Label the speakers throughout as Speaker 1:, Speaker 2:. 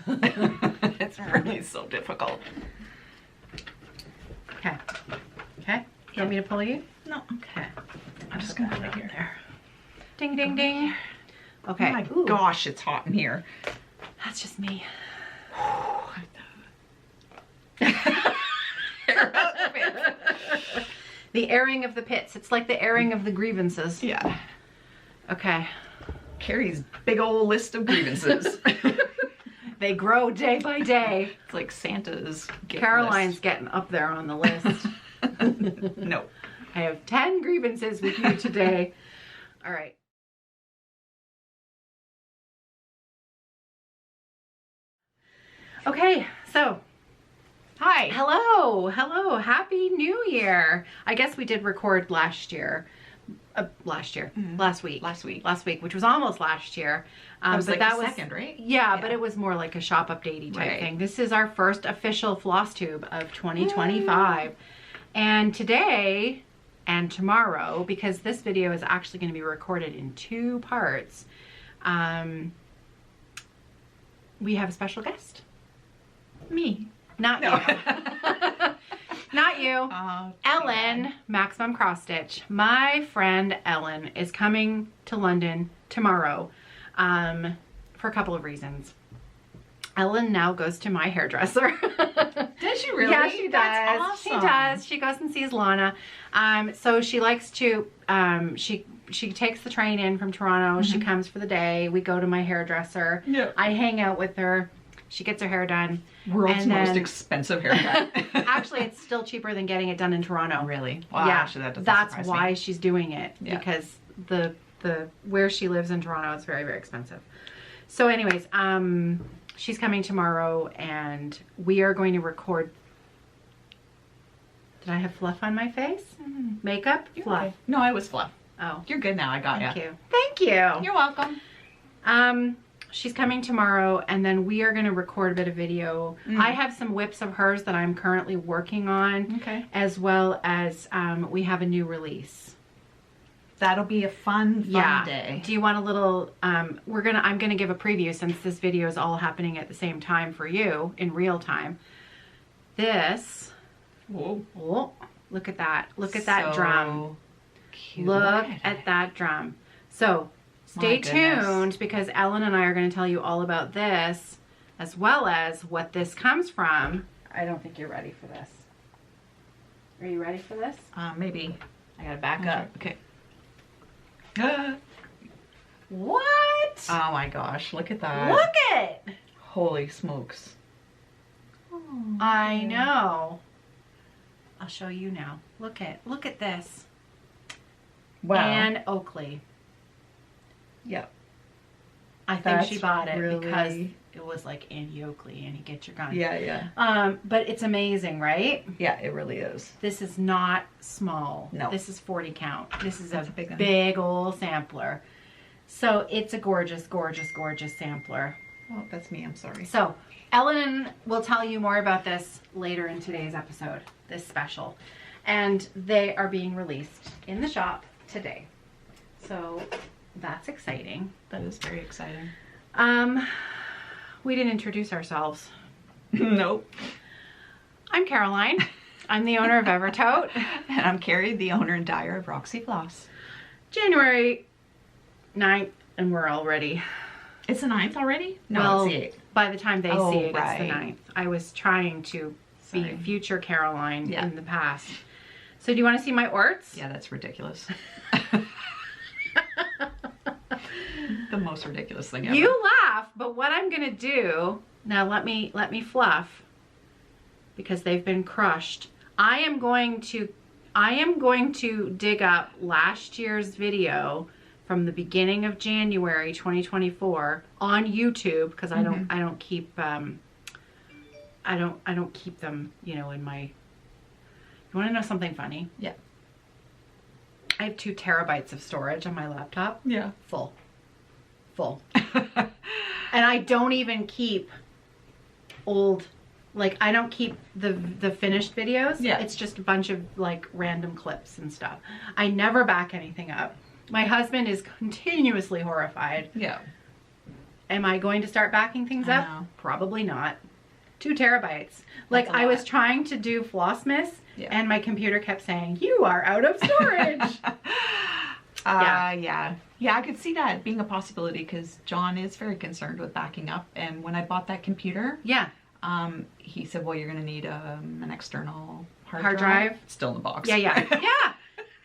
Speaker 1: It's really so difficult.
Speaker 2: Okay. Okay. You want me to pull you?
Speaker 1: No.
Speaker 2: Okay.
Speaker 1: I'm just gonna put it here.
Speaker 2: There. Ding, ding, ding. Okay.
Speaker 1: Oh my
Speaker 2: Ooh.
Speaker 1: gosh, it's hot in here.
Speaker 2: That's just me. The airing of the pits. It's like the airing of the grievances.
Speaker 1: Yeah.
Speaker 2: Okay.
Speaker 1: Kerri's big old list of grievances.
Speaker 2: They grow day by day.
Speaker 1: It's like Santa's gift
Speaker 2: Caroline's
Speaker 1: list.
Speaker 2: getting up there on the list.
Speaker 1: No.
Speaker 2: I have 10 grievances with you today. All right. Okay, so
Speaker 1: Hi.
Speaker 2: hello, hello, happy new year. I guess we did record last year. Last week, which was almost last year.
Speaker 1: That was
Speaker 2: but
Speaker 1: like
Speaker 2: that
Speaker 1: the
Speaker 2: was
Speaker 1: second, right?
Speaker 2: Yeah, but it was more like a shop updatey type
Speaker 1: Right.
Speaker 2: thing. This is our first official Flosstube of 2025. And today and tomorrow, because this video is actually going to be recorded in 2 parts, we have a special guest.
Speaker 1: Me.
Speaker 2: Not
Speaker 1: No.
Speaker 2: you. Not you.
Speaker 1: Oh,
Speaker 2: Ellen, Maximum Cross Stitch. My friend Ellen is coming to London tomorrow for a couple of reasons. Ellen now goes to my hairdresser.
Speaker 1: Does she really?
Speaker 2: Yeah, she does.
Speaker 1: That's awesome.
Speaker 2: She does. She goes and sees Lana. So she likes to, she takes the train in from Toronto. She comes for the day. We go to my hairdresser.
Speaker 1: Yeah.
Speaker 2: I hang out with her. She gets her hair done.
Speaker 1: World's
Speaker 2: And
Speaker 1: most
Speaker 2: then-
Speaker 1: expensive haircut.
Speaker 2: Actually, it's still cheaper than getting it done in Toronto.
Speaker 1: Really? Wow,
Speaker 2: Yeah,
Speaker 1: actually, that doesn't
Speaker 2: that's
Speaker 1: surprise
Speaker 2: why
Speaker 1: me.
Speaker 2: she's doing it,
Speaker 1: Yeah.
Speaker 2: because the where she lives in Toronto, it's very, very expensive. So anyways, she's coming tomorrow, and we are going to record. Did I have fluff on my face? Makeup?
Speaker 1: You're
Speaker 2: Fluff.
Speaker 1: okay. No, I was fluff.
Speaker 2: Oh,
Speaker 1: You're good now. I got
Speaker 2: thank
Speaker 1: ya.
Speaker 2: you. Thank you.
Speaker 1: You're welcome.
Speaker 2: She's coming tomorrow, and then we are going to record a bit of video. I have some whips of hers that I'm currently working on,
Speaker 1: Okay.
Speaker 2: as well as we have a new release.
Speaker 1: That'll be a fun day.
Speaker 2: Do you want a little, I'm gonna give a preview since this video is all happening at the same time for you in real time. This,
Speaker 1: Whoa.
Speaker 2: oh, look at that. Look at that drum.
Speaker 1: Cute.
Speaker 2: Look at that drum. So stay
Speaker 1: My goodness.
Speaker 2: tuned, because Ellen and I are gonna tell you all about this, as well as what this comes from. I don't think you're ready for this. Are you ready for this?
Speaker 1: Maybe. I gotta back
Speaker 2: Okay.
Speaker 1: up. Okay.
Speaker 2: What?
Speaker 1: Oh my gosh, look at that.
Speaker 2: Look at it.
Speaker 1: Holy smokes.
Speaker 2: I know. I'll show you now. Look at this.
Speaker 1: Wow.
Speaker 2: Anne Oakley.
Speaker 1: Yep.
Speaker 2: I think
Speaker 1: That's
Speaker 2: she bought it
Speaker 1: really-
Speaker 2: because it was like Annie Oakley, Annie, get your gun.
Speaker 1: Yeah.
Speaker 2: But it's amazing, right?
Speaker 1: Yeah, it really is.
Speaker 2: This is not small.
Speaker 1: No.
Speaker 2: This is 40 count. This is
Speaker 1: That's
Speaker 2: a
Speaker 1: a big one.
Speaker 2: big old sampler. So it's a gorgeous, gorgeous, gorgeous sampler.
Speaker 1: Oh, that's me. I'm sorry.
Speaker 2: So Ellen will tell you more about this later in today's episode, this special. And they are being released in the shop today. So that's exciting.
Speaker 1: That is very exciting.
Speaker 2: We didn't introduce ourselves.
Speaker 1: Nope.
Speaker 2: I'm Caroline. I'm the owner of Evertote.
Speaker 1: And I'm Kerri, the owner and dyer of Roxy Floss.
Speaker 2: January 9th, and we're already...
Speaker 1: It's the 9th already? No,
Speaker 2: well,
Speaker 1: it's the 8th.
Speaker 2: by the time they
Speaker 1: Oh,
Speaker 2: see it, it's
Speaker 1: right.
Speaker 2: the 9th. I was trying to be
Speaker 1: Sorry.
Speaker 2: future Caroline
Speaker 1: Yeah.
Speaker 2: in the past. So do you want to see my orts?
Speaker 1: Yeah, that's ridiculous. The most ridiculous thing ever.
Speaker 2: You laugh, but what I'm gonna do now, let me fluff, because they've been crushed. I am going to dig up last year's video from the beginning of January 2024 on YouTube, because I don't keep I don't keep them, you know, in my... You want to know something funny?
Speaker 1: Yeah.
Speaker 2: I have 2 terabytes of storage on my laptop.
Speaker 1: Yeah.
Speaker 2: Full. And I don't even keep old, like, I don't keep the finished videos.
Speaker 1: Yeah.
Speaker 2: It's just a bunch of like random clips and stuff. I never back anything up. My husband is continuously horrified.
Speaker 1: Yeah.
Speaker 2: Am I going to start backing things
Speaker 1: I
Speaker 2: up?
Speaker 1: know.
Speaker 2: Probably not. 2 terabytes. Like
Speaker 1: a
Speaker 2: I was
Speaker 1: lot.
Speaker 2: trying to do Flossmas
Speaker 1: Yeah.
Speaker 2: and my computer kept saying, you are out of storage.
Speaker 1: Yeah, I could see that being a possibility because John is very concerned with backing up. And when I bought that computer,
Speaker 2: Yeah.
Speaker 1: he said, well, you're going to need an external
Speaker 2: Hard drive?
Speaker 1: It's still in the box.
Speaker 2: Yeah. Yeah.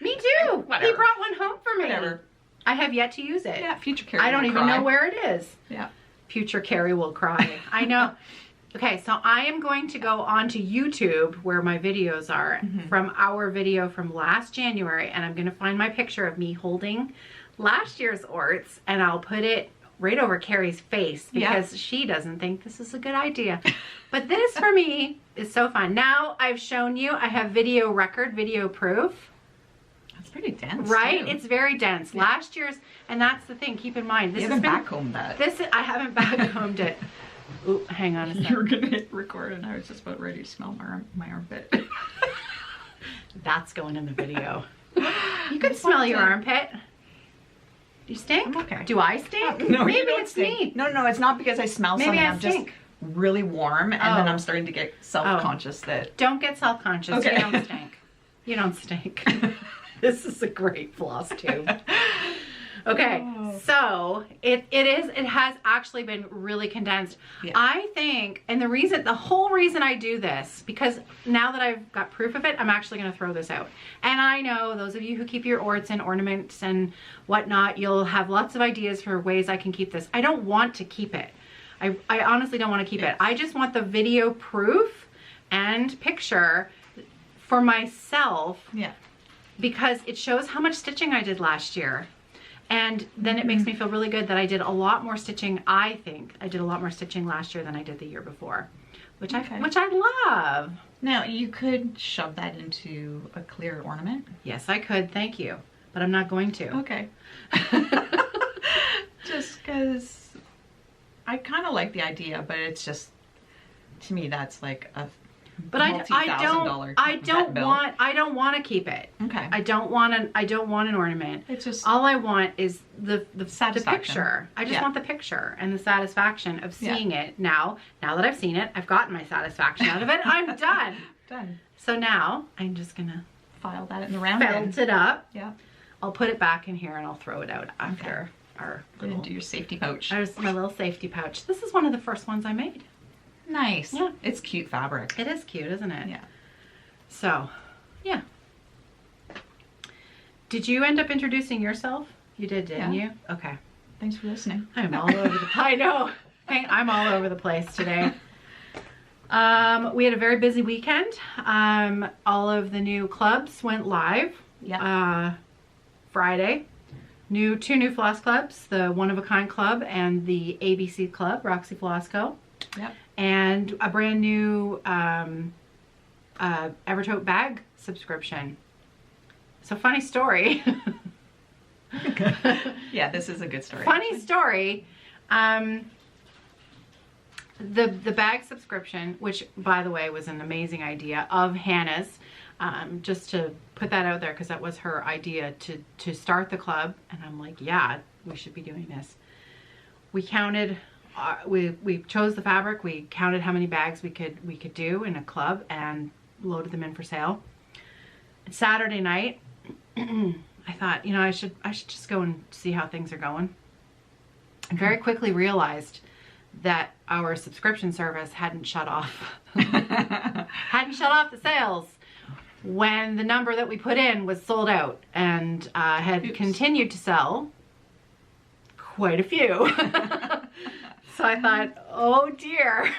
Speaker 2: Me too.
Speaker 1: Whatever.
Speaker 2: He brought one home for me.
Speaker 1: Whatever.
Speaker 2: I have yet to use it.
Speaker 1: Yeah, future Kerri
Speaker 2: I don't
Speaker 1: will
Speaker 2: even
Speaker 1: cry.
Speaker 2: know where it is.
Speaker 1: Yeah.
Speaker 2: Future Kerri will cry. I know. Okay, so I am going to go onto YouTube where my videos are from our video from last January, and I'm going to find my picture of me holding last year's orts, and I'll put it right over Kerri's face because she doesn't think this is a good idea. But this for me is so fun. Now I've shown you, I have video record, video proof.
Speaker 1: It's pretty dense.
Speaker 2: Right?
Speaker 1: Too.
Speaker 2: It's very dense. Yeah. Last year's, and that's the thing, keep in mind. This
Speaker 1: You
Speaker 2: has
Speaker 1: haven't
Speaker 2: been,
Speaker 1: backcombed that.
Speaker 2: I haven't backcombed it. Ooh, hang on a second.
Speaker 1: You were going to hit record and I was just about ready to smell my armpit.
Speaker 2: That's going in the video. You can smell your armpit. Do you stink?
Speaker 1: I'm okay.
Speaker 2: Do I stink?
Speaker 1: No,
Speaker 2: Maybe
Speaker 1: you don't
Speaker 2: it's
Speaker 1: stink.
Speaker 2: me.
Speaker 1: No, it's not because I smell
Speaker 2: Maybe
Speaker 1: something.
Speaker 2: I
Speaker 1: I'm
Speaker 2: stink.
Speaker 1: just really warm and then
Speaker 2: Oh.
Speaker 1: I'm starting to get self-conscious that...
Speaker 2: Don't get self-conscious.
Speaker 1: Okay.
Speaker 2: You don't stink. You don't stink. This is a great floss tube. Okay,
Speaker 1: Oh.
Speaker 2: so it has actually been really condensed.
Speaker 1: Yeah.
Speaker 2: I think, and the whole reason I do this, because now that I've got proof of it, I'm actually going to throw this out. And I know those of you who keep your orts and ornaments and whatnot, you'll have lots of ideas for ways I can keep this. I don't want to keep it. I honestly don't want to keep it. I just want the video proof and picture for myself.
Speaker 1: Yeah.
Speaker 2: Because it shows how much stitching I did last year. And then it makes me feel really good that I did a lot more stitching. I think I did a lot more stitching last year than I did the year before, which I love.
Speaker 1: Now, you could shove that into a clear ornament.
Speaker 2: Yes, I could. Thank you. But I'm not going to.
Speaker 1: Okay. Just because I kind of like the idea, but it's just, to me, that's like a
Speaker 2: But I don't want to keep it.
Speaker 1: Okay.
Speaker 2: I don't want an ornament.
Speaker 1: It's just
Speaker 2: all I want is the
Speaker 1: satisfaction.
Speaker 2: picture. I just want the picture and the satisfaction of seeing it. Now that I've seen it, I've gotten my satisfaction out of it. I'm done.
Speaker 1: Done.
Speaker 2: So now I'm just gonna
Speaker 1: file that in the round.
Speaker 2: felt it up.
Speaker 1: Yeah.
Speaker 2: I'll put it back in here and I'll throw it out after our little,
Speaker 1: into your safety pouch.
Speaker 2: there's my little safety pouch. This is one of the first ones I made.
Speaker 1: Nice.
Speaker 2: Yeah.
Speaker 1: It's cute fabric.
Speaker 2: It is cute, isn't it?
Speaker 1: Yeah.
Speaker 2: So, yeah. Did you end up introducing yourself? You did, didn't you? Okay.
Speaker 1: Thanks for listening.
Speaker 2: I'm all over the I know. I'm all over the place today. We had a very busy weekend. All of the new clubs went live.
Speaker 1: Yeah.
Speaker 2: Friday. Two new floss clubs, the One of a Kind Club and the ABC Club, Roxy Floss Co.
Speaker 1: Yep.
Speaker 2: And a brand new Evertote bag subscription. So funny story.
Speaker 1: Yeah, this is a good story.
Speaker 2: Funny story. The bag subscription, which by the way was an amazing idea of Hannah's, just to put that out there because that was her idea to start the club, and I'm like, yeah, we should be doing this. We counted. We chose the fabric. We counted how many bags we could do in a club and loaded them in for sale. Saturday night, I thought, I should just go and see how things are going. And very quickly realized that our subscription service hadn't shut off. Hadn't shut off the sales when the number that we put in was sold out and had continued to sell quite a few. So I thought, oh dear,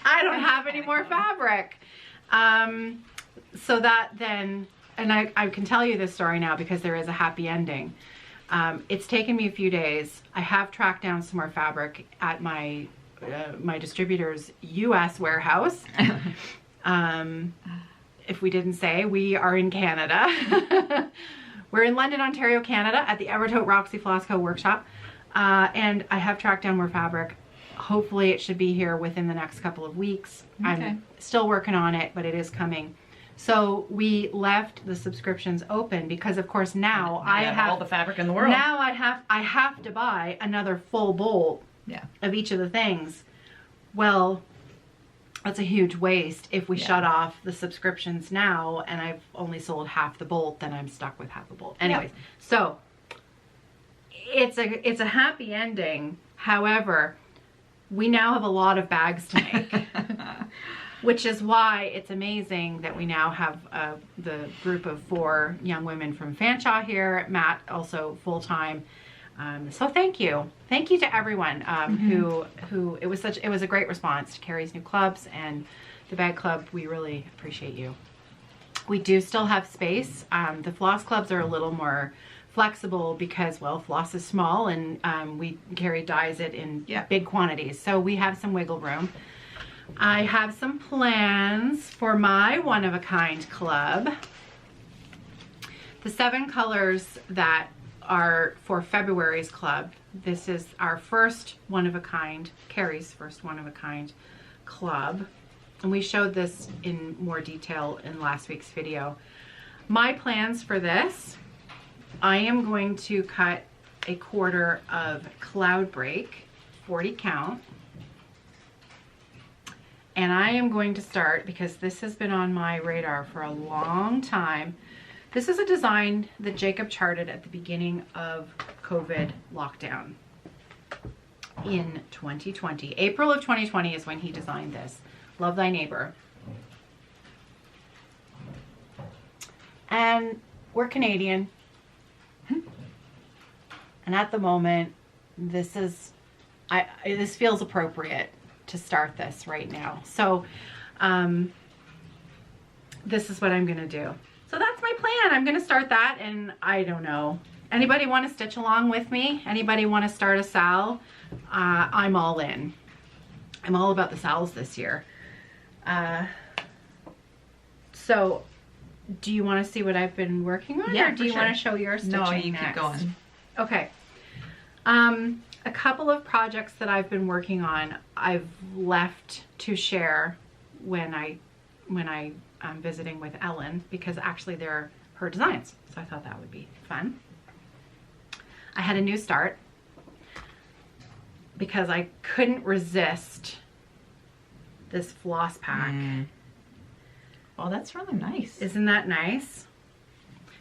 Speaker 2: I don't have any more fabric. So that then, and I can tell you this story now because there is a happy ending. It's taken me a few days. I have tracked down some more fabric at my distributor's U.S. warehouse. If we didn't say, we are in Canada. We're in London, Ontario, Canada at the Evertote Roxy Floss Co workshop. And I have tracked down more fabric. Hopefully it should be here within the next couple of weeks.
Speaker 1: Okay.
Speaker 2: I'm still working on it, but it is coming. So we left the subscriptions open because of course now I have
Speaker 1: all the fabric in the world.
Speaker 2: Now I have to buy another full bolt of each of the things. Well, that's a huge waste if we shut off the subscriptions now and I've only sold half the bolt, then I'm stuck with half the bolt. Anyways, so it's a happy ending. However, we now have a lot of bags to make. Which is why it's amazing that we now have the group of 4 young women from Fanshawe here. Matt also full-time. So thank you to everyone who it was a great response to Kerri's new clubs and the bag club. We really appreciate you. We do still have space. The floss clubs are a little more flexible because, well, floss is small and Kerri dyes it in big quantities, so we have some wiggle room. I have some plans for my one-of-a-kind club. The 7 colors that are for February's club. This is our first one-of-a-kind, Kerri's first one-of-a-kind club. And we showed this in more detail in last week's video. My plans for this, I am going to cut a quarter of Cloud Break, 40 count. And I am going to start, because this has been on my radar for a long time. This is a design that Jacob charted at the beginning of COVID lockdown in 2020. April of 2020 is when he designed this. Love Thy Neighbor. And we're Canadian. And at the moment, this feels appropriate to start this right now. So this is what I'm gonna do. So that's my plan. I'm gonna start that, and I don't know. Anybody want to stitch along with me? Anybody want to start a SAL? I'm all in. I'm all about the SALs this year. So do you want to see what I've been working on?
Speaker 1: Yeah,
Speaker 2: or do you want to show your stitching
Speaker 1: No, you
Speaker 2: next?
Speaker 1: keep going.
Speaker 2: Okay. A couple of projects that I've been working on, I've left to share when I'm visiting with Ellen, because actually they're her designs. So I thought that would be fun. I had a new start because I couldn't resist this floss pack.
Speaker 1: Oh, that's really nice.
Speaker 2: Isn't that nice?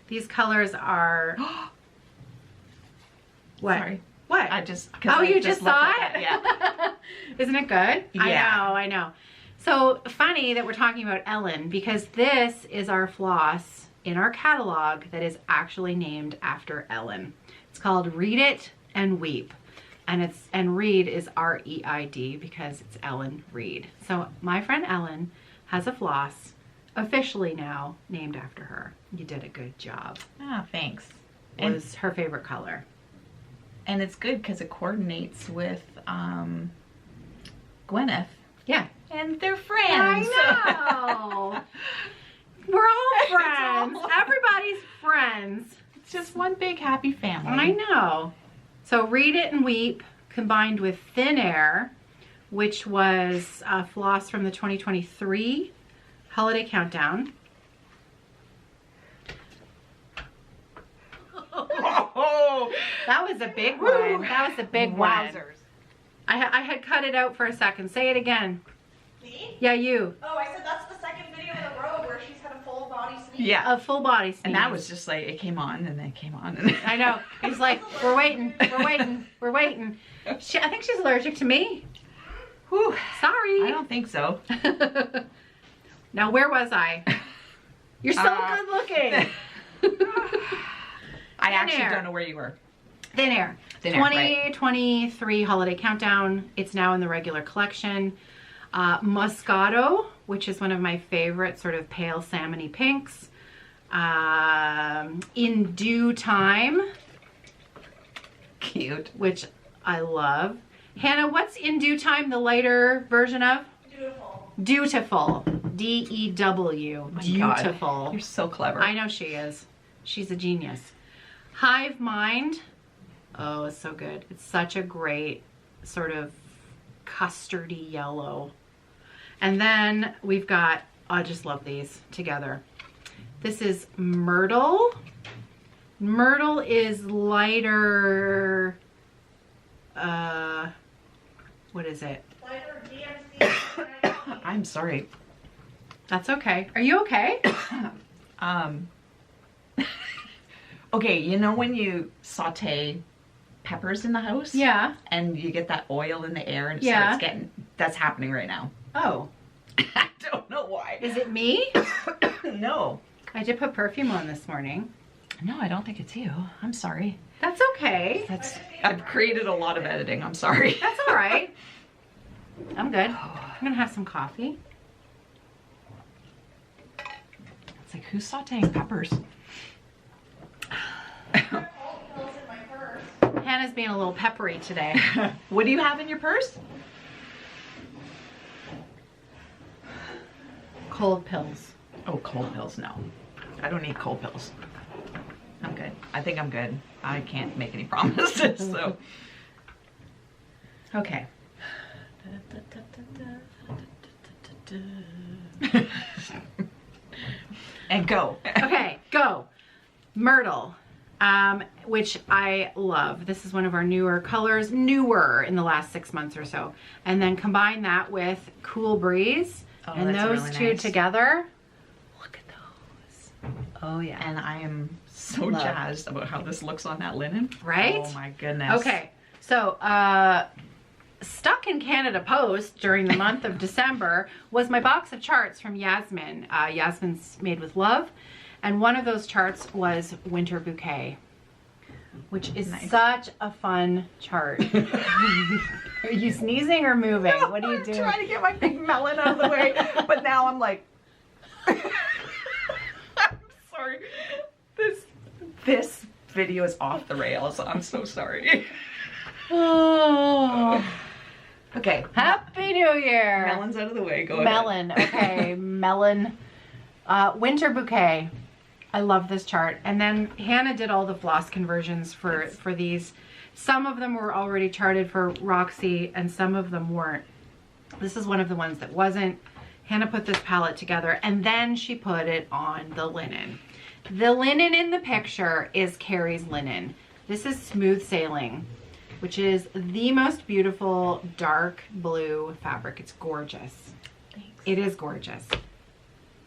Speaker 2: These colors are... What?
Speaker 1: Sorry.
Speaker 2: What? You just saw it?
Speaker 1: Yeah.
Speaker 2: Isn't it good?
Speaker 1: Yeah.
Speaker 2: I know. So funny that we're talking about Ellen, because this is our floss in our catalog that is actually named after Ellen. It's called Read It and Weep. And Reed is R-E-I-D because it's Ellen Reed. So my friend Ellen has a floss officially now named after her. You did a good job.
Speaker 1: Ah, thanks.
Speaker 2: It was her favorite color.
Speaker 1: And it's good because it coordinates with Gwyneth.
Speaker 2: Yeah.
Speaker 1: And they're friends.
Speaker 2: I know. We're all friends. Everybody's friends.
Speaker 1: It's just one big happy family.
Speaker 2: I know. So Read It and Weep combined with Thin Air, which was a floss from the 2023 holiday countdown.
Speaker 1: Oh,
Speaker 2: that was a big one. That was a big one.
Speaker 1: Wowzers.
Speaker 2: I had cut it out for a second. Say it again.
Speaker 3: Me?
Speaker 2: Yeah, you.
Speaker 3: Oh, I said that's the second video in a row where she's had a full body sneeze.
Speaker 1: Yeah.
Speaker 2: A full body sneeze.
Speaker 1: And that was just like, it came on and then it came on. And
Speaker 2: I know. He's like, we're waiting, we're waiting, we're waiting. I think she's allergic to me.
Speaker 1: Whew.
Speaker 2: Sorry.
Speaker 1: I don't think so.
Speaker 2: Now, where was I? You're so good looking.
Speaker 1: I actually
Speaker 2: Air.
Speaker 1: don't know where you were.
Speaker 2: Thin Air.
Speaker 1: Thin Air,
Speaker 2: 2023 holiday countdown. It's now in the regular collection. Moscato, which is one of my favorite sort of pale salmony pinks. In Due Time.
Speaker 1: Cute.
Speaker 2: Which I love. Hannah, what's In Due Time the lighter version of?
Speaker 3: Beautiful.
Speaker 2: Dutiful. D-E-W.
Speaker 1: My
Speaker 2: Beautiful.
Speaker 1: God, you're so clever.
Speaker 2: I know she is. She's a genius. Hive Mind. Oh, it's so good. It's such a great sort of custardy yellow. And then we've got I just love these together. This is Myrtle. Myrtle is lighter, what is it?
Speaker 3: Lighter DMC.
Speaker 1: I'm sorry.
Speaker 2: That's okay. Are you okay?
Speaker 1: Okay, you know when you saute peppers in the house?
Speaker 2: Yeah.
Speaker 1: And you get that oil in the air and it
Speaker 2: Yeah.
Speaker 1: starts getting, that's happening right now.
Speaker 2: Oh,
Speaker 1: I don't know why.
Speaker 2: is it me?
Speaker 1: No.
Speaker 2: I did put perfume on this morning.
Speaker 1: No, I don't think it's you. I'm sorry.
Speaker 2: That's okay.
Speaker 1: I've created a lot of editing. I'm sorry.
Speaker 2: That's all right. I'm good. I'm gonna have some coffee.
Speaker 1: It's like, who's sauteing peppers?
Speaker 3: Pills in my purse.
Speaker 2: Hannah's being a little peppery today.
Speaker 1: What do you have in your purse?
Speaker 2: Cold pills.
Speaker 1: Oh, cold pills. No, I don't need cold pills. I'm good. I think I'm good. I can't make any promises, so.
Speaker 2: Okay.
Speaker 1: And go.
Speaker 2: Okay, go. Myrtle, which I love. This is one of our newer colors, newer in the last 6 months or so. And then combine that with Cool Breeze,
Speaker 1: Oh,
Speaker 2: and
Speaker 1: that's
Speaker 2: those
Speaker 1: really
Speaker 2: two
Speaker 1: nice.
Speaker 2: together. Look at those. Oh yeah.
Speaker 1: And I am so
Speaker 2: Love.
Speaker 1: jazzed about how this looks on that linen.
Speaker 2: Right?
Speaker 1: Oh my goodness.
Speaker 2: Okay, so stuck in Canada Post during the month of December was my box of charts from Yasmin. Yasmin's Made with Love. And one of those charts was Winter Bouquet, which is
Speaker 1: Nice.
Speaker 2: such a fun chart. Are you sneezing or moving? What are you doing?
Speaker 1: I'm trying to get my big melon out of the way, but now I'm like, I'm sorry. This video is off the rails. I'm so sorry.
Speaker 2: Oh.
Speaker 1: Okay.
Speaker 2: Happy New Year.
Speaker 1: Melon's out of the way. Go
Speaker 2: Melon. Okay, melon. Winter Bouquet. I love this chart. And then Hannah did all the floss conversions for these. Some of them were already charted for Roxy and some of them weren't. This is one of the ones that wasn't. Hannah put this palette together and then she put it on the linen. The linen in the picture is Kerri's linen. This is Smooth Sailing, which is the most beautiful dark blue fabric. It's gorgeous.
Speaker 1: Thanks.
Speaker 2: It is gorgeous.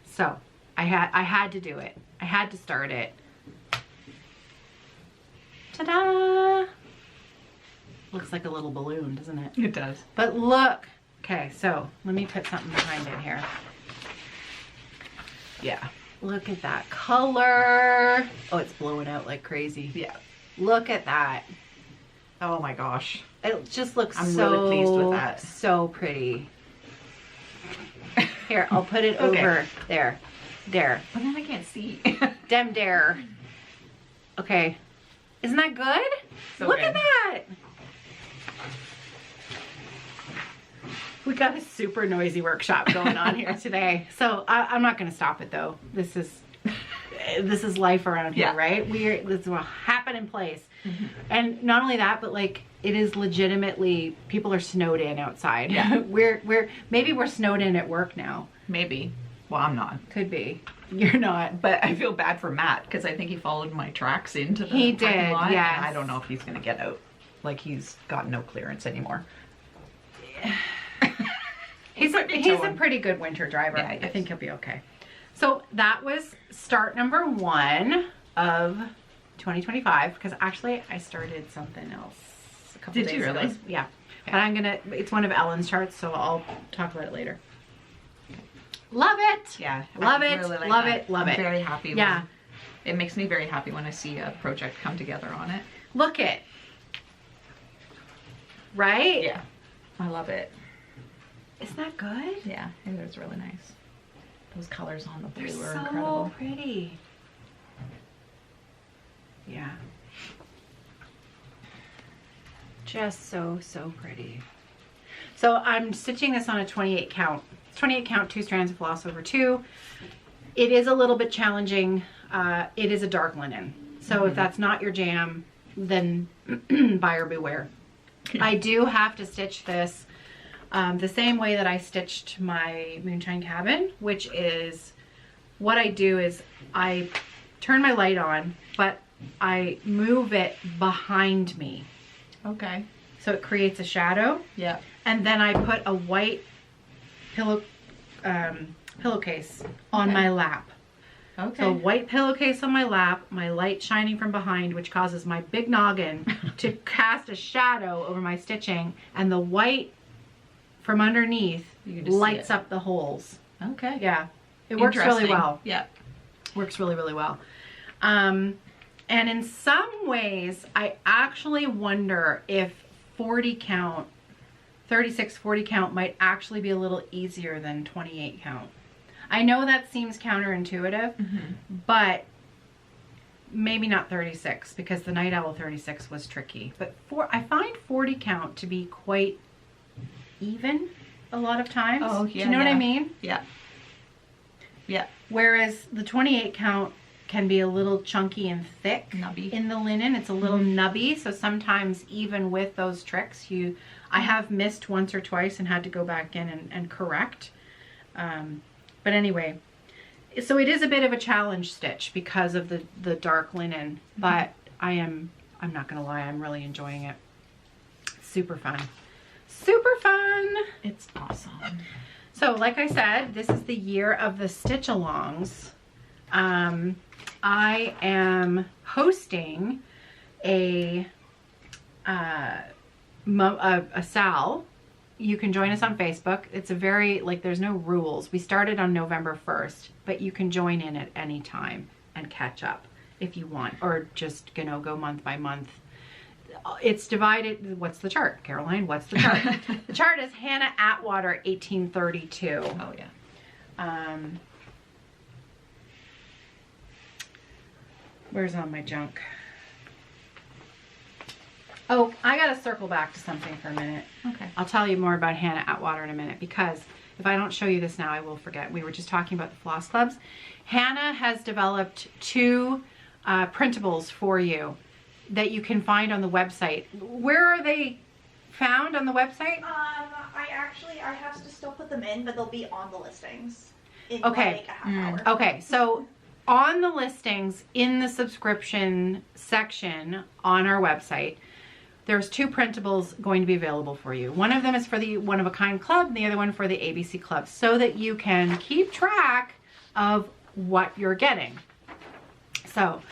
Speaker 2: So I had to do it. I had to start it. Ta-da! Looks like a little balloon, doesn't it?
Speaker 1: It does.
Speaker 2: But look. Okay, so let me put something behind it here.
Speaker 1: Yeah.
Speaker 2: Look at that color. Oh, it's blowing out like crazy.
Speaker 1: Yeah.
Speaker 2: Look at that.
Speaker 1: Oh my gosh.
Speaker 2: It just looks
Speaker 1: I'm
Speaker 2: so
Speaker 1: really pleased with that.
Speaker 2: So pretty. Here, I'll put it
Speaker 1: Okay.
Speaker 2: over there. There.
Speaker 1: But then I can't see.
Speaker 2: Dem dare. Okay. Isn't that good?
Speaker 1: So
Speaker 2: Look
Speaker 1: good.
Speaker 2: at that. We got a super noisy workshop going on here today. So I'm not going to stop it though. This is life around here,
Speaker 1: Yeah.
Speaker 2: right? This will happen in place. And not only that, but like it is legitimately, people are snowed in outside.
Speaker 1: Yeah.
Speaker 2: Maybe we're snowed in at work now.
Speaker 1: Maybe. Well, I'm not.
Speaker 2: Could be. You're not.
Speaker 1: But I feel bad for Matt because I think he followed my tracks into the
Speaker 2: He
Speaker 1: parking
Speaker 2: did,
Speaker 1: lot,
Speaker 2: yes.
Speaker 1: and I don't know if he's going to get out. Like he's got no clearance anymore.
Speaker 2: He's
Speaker 1: Put me
Speaker 2: a
Speaker 1: to him.
Speaker 2: pretty good winter driver.
Speaker 1: Yeah, he
Speaker 2: I
Speaker 1: is.
Speaker 2: think he'll be okay. So that was start number 1 of 2025 because actually I started something else a couple
Speaker 1: Did
Speaker 2: days
Speaker 1: you
Speaker 2: ago.
Speaker 1: really?
Speaker 2: Yeah. But it's one of Ellen's charts, so I'll talk about it later. Love it.
Speaker 1: Yeah.
Speaker 2: Love
Speaker 1: I
Speaker 2: it.
Speaker 1: really like
Speaker 2: Love
Speaker 1: that.
Speaker 2: it. Love
Speaker 1: I'm
Speaker 2: it.
Speaker 1: very happy.
Speaker 2: Yeah.
Speaker 1: It makes me very happy when I see a project come together on it.
Speaker 2: Look it. Right?
Speaker 1: Yeah. I love it.
Speaker 2: Isn't that good?
Speaker 1: Yeah. It was really nice. Those colors on the blue
Speaker 2: They're
Speaker 1: are
Speaker 2: so
Speaker 1: incredible.
Speaker 2: pretty. Yeah. Just so pretty. So I'm stitching this on a 28 count. 28 count, 2 strands of floss over 2. It is a little bit challenging. It is a dark linen. So if that's not your jam, then buyer beware. I do have to stitch this the same way that I stitched my Moonshine Cabin, which is what I do is I turn my light on, but I move it behind me.
Speaker 1: Okay.
Speaker 2: So it creates a shadow.
Speaker 1: Yeah.
Speaker 2: And then I put a white pillowcase on my lap.
Speaker 1: Okay.
Speaker 2: So white pillowcase on my lap, my light shining from behind, which causes my big noggin to cast a shadow over my stitching, and the white from underneath
Speaker 1: You can just see
Speaker 2: lights
Speaker 1: it.
Speaker 2: up the holes.
Speaker 1: Okay.
Speaker 2: Yeah, it works really
Speaker 1: Interesting.
Speaker 2: well.
Speaker 1: Yeah.
Speaker 2: Works really, really well. And in some ways, I actually wonder if 40 count, 36, 40 count might actually be a little easier than 28 count. I know that seems counterintuitive, but maybe not 36 because the Night Owl 36 was tricky. But I find 40 count to be quite even a lot of times.
Speaker 1: Oh,
Speaker 2: Do
Speaker 1: yeah,
Speaker 2: you know what I
Speaker 1: yeah.
Speaker 2: mean?
Speaker 1: Yeah. Yeah.
Speaker 2: Whereas the 28 count can be a little chunky and thick
Speaker 1: Nubby.
Speaker 2: in the linen. It's a little nubby. So sometimes even with those tricks, I have missed once or twice and had to go back in and correct. But anyway, so it is a bit of a challenge stitch because of the dark linen, but I'm not gonna lie, I'm really enjoying it. It's super fun. Super fun.
Speaker 1: It's awesome.
Speaker 2: So like I said, this is the year of the stitch alongs. I am hosting a SAL. You can join us on Facebook. It's a very, there's no rules. We started on November 1st, but you can join in at any time and catch up if you want, or just, go month by month. It's divided. What's the chart, Caroline? What's the chart? The chart is Hannah Attwater 1832.
Speaker 1: Oh, yeah.
Speaker 2: Where's all my junk? Oh, I gotta circle back to something for a minute.
Speaker 1: Okay.
Speaker 2: I'll tell you more about Hannah Attwater in a minute, because if I don't show you this now, I will forget. We were just talking about the floss clubs. Hannah has developed 2 printables for you that you can find on the website. Where are they found on the website?
Speaker 3: I have to still put them in, but they'll be on the listings in
Speaker 2: Okay.
Speaker 3: like a half hour.
Speaker 2: Okay, so on the listings in the subscription section on our website, there's 2 printables going to be available for you. One of them is for the One of a Kind Club, and the other one for the ABC Club, so that you can keep track of what you're getting. So,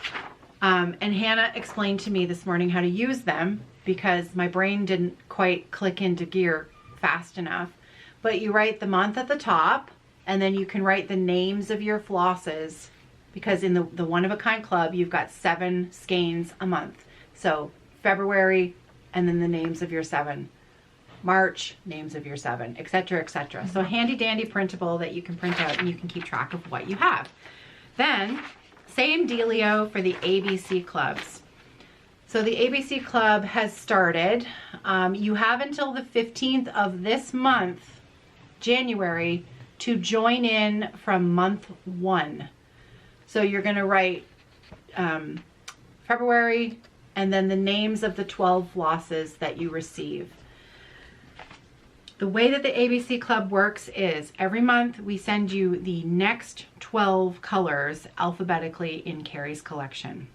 Speaker 2: and Hannah explained to me this morning how to use them because my brain didn't quite click into gear fast enough. But you write the month at the top, and then you can write the names of your flosses, because in the One of a Kind Club, you've got 7 skeins a month. So February, and then the names of your 7. March, names of your 7, etc., etc. So handy dandy printable that you can print out and you can keep track of what you have. Then, same dealio for the ABC clubs. So the ABC club has started. You have until the 15th of this month, January, to join in from month 1. So you're going to write February, and then the names of the 12 flosses that you receive. The way that the ABC Club works is every month we send you the next 12 colors alphabetically in Kerri's collection.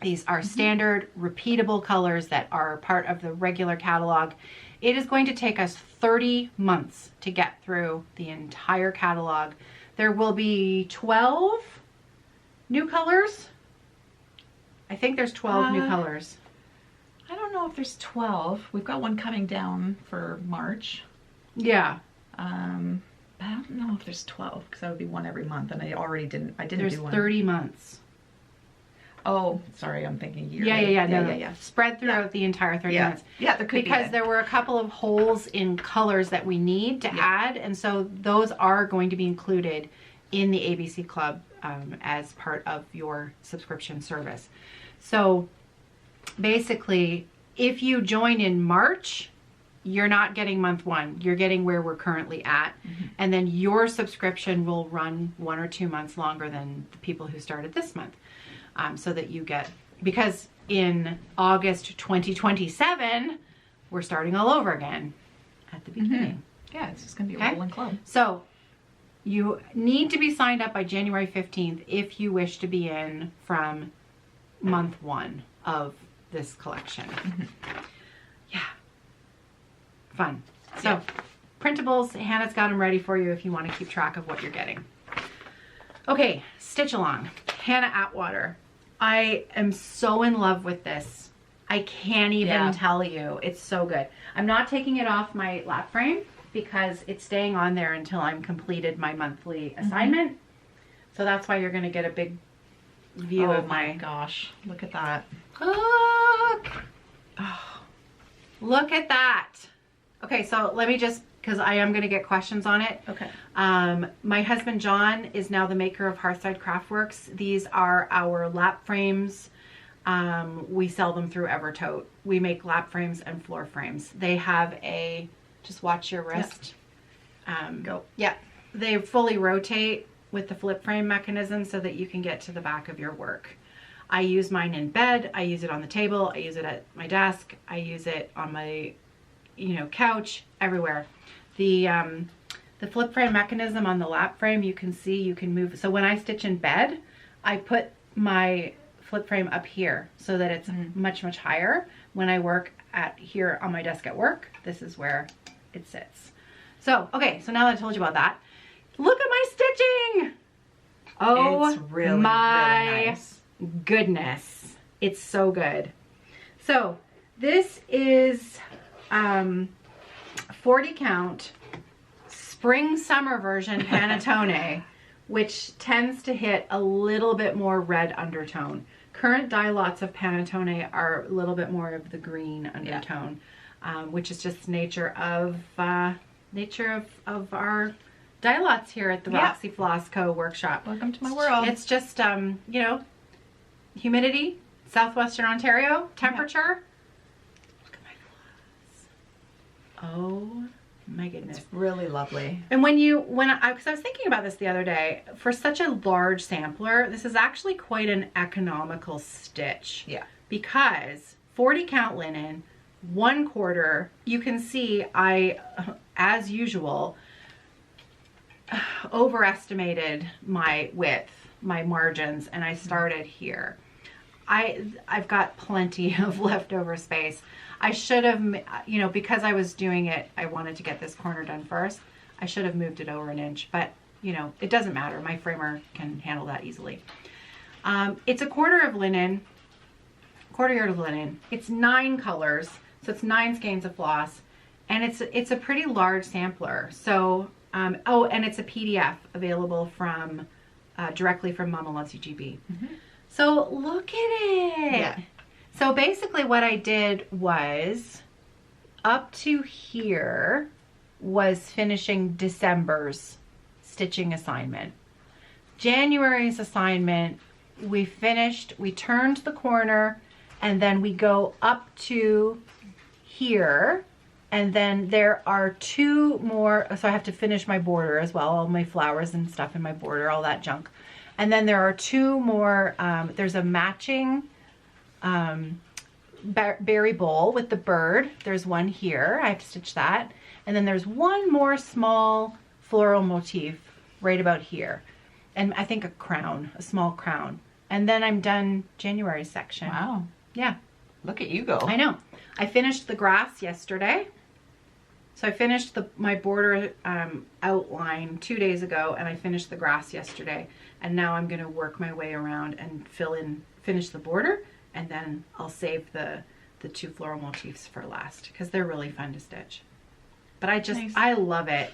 Speaker 2: These are standard, repeatable colors that are part of the regular catalog. It is going to take us 30 months to get through the entire catalog. There will be 12 new colors. I think there's 12 new colors.
Speaker 1: I don't know if there's 12. We've got one coming down for March.
Speaker 2: Yeah.
Speaker 1: But I don't know if there's 12 because that would be one every month, and I didn't
Speaker 2: There's
Speaker 1: do one.
Speaker 2: 30 months.
Speaker 1: Oh, sorry, I'm thinking year.
Speaker 2: Yeah. Spread throughout the entire 30 months.
Speaker 1: Yeah, there could be.
Speaker 2: Because there were a couple of holes in colors that we need to add, and so those are going to be included in the ABC Club as part of your subscription service. So basically, if you join in March, you're not getting month 1. You're getting where we're currently at. And then your subscription will run 1 or 2 months longer than the people who started this month. So that you get, because in August 2027, we're starting all over again at the beginning.
Speaker 1: Yeah, it's just gonna be a
Speaker 2: Okay.
Speaker 1: rolling club.
Speaker 2: So you need to be signed up by January 15th if you wish to be in from month 1 of this collection. Yeah. Fun. So
Speaker 1: Yeah.
Speaker 2: printables, Hannah's got them ready for you if you want to keep track of what you're getting. Okay, stitch along. Hannah Attwater. I am so in love with this. I can't even tell you. It's so good. I'm not taking it off my lap frame because it's staying on there until I'm completed my monthly assignment. So that's why you're going to get a big view of my
Speaker 1: gosh. Look at that.
Speaker 2: Look. Oh, look at that. Okay, so let me just, because I am going to get questions on it.
Speaker 1: Okay.
Speaker 2: My husband John is now the maker of Hearthside Craftworks. These are our lap frames. We sell them through Evertote. We make lap frames and floor frames. They have a, just watch your wrist.
Speaker 1: Go.
Speaker 2: Yeah, they fully rotate with the flip frame mechanism so that you can get to the back of your work. I use mine in bed. I use it on the table. I use it at my desk. I use it on my, couch, everywhere. The flip frame mechanism on the lap frame, you can see you can move. So when I stitch in bed, I put my flip frame up here so that it's much, much higher. When I work here on my desk at work, this is where it sits. So, okay, so now that I told you about that, look at my stitching. Oh,
Speaker 1: It's really,
Speaker 2: my
Speaker 1: really nice.
Speaker 2: goodness. It's so good. So this is 40 count spring summer version Panettone, which tends to hit a little bit more red undertone. Current dye lots of Panettone are a little bit more of the green undertone, which is just nature of our dye lots here at the Roxy Floss Co workshop.
Speaker 1: Welcome to my world.
Speaker 2: It's just humidity, southwestern Ontario, temperature. Look at my floss. Oh my goodness.
Speaker 1: It's really lovely.
Speaker 2: And because I was thinking about this the other day, for such a large sampler, this is actually quite an economical stitch.
Speaker 1: Yeah.
Speaker 2: Because 40 count linen, 1/4, you can see I, as usual, overestimated my width, my margins, and I started here. I've got plenty of leftover space. I should have, because I was doing it, I wanted to get this corner done first. I should have moved it over an inch, but it doesn't matter. My framer can handle that easily. It's a quarter yard of linen. It's 9 colors, so it's 9 skeins of floss, and it's a pretty large sampler. So, and it's a PDF available from directly from MommaLovesYouGB. So look at it.
Speaker 1: Yeah.
Speaker 2: So basically what I did was up to here was finishing December's stitching assignment. January's assignment, we turned the corner, and then we go up to here, and then there are 2 more, so I have to finish my border as well, all my flowers and stuff in my border, all that junk. And then there are 2 more, there's a matching berry bowl with the bird. There's one here, I have to stitch that. And then there's 1 more small floral motif right about here. And I think a small crown. And then I'm done January's section.
Speaker 1: Wow.
Speaker 2: Yeah.
Speaker 1: Look at you go.
Speaker 2: I know. I finished the grass yesterday. So I finished my border outline 2 days ago, and I finished the grass yesterday. And now I'm going to work my way around and finish the border, and then I'll save the 2 floral motifs for last because they're really fun to stitch. But I love it.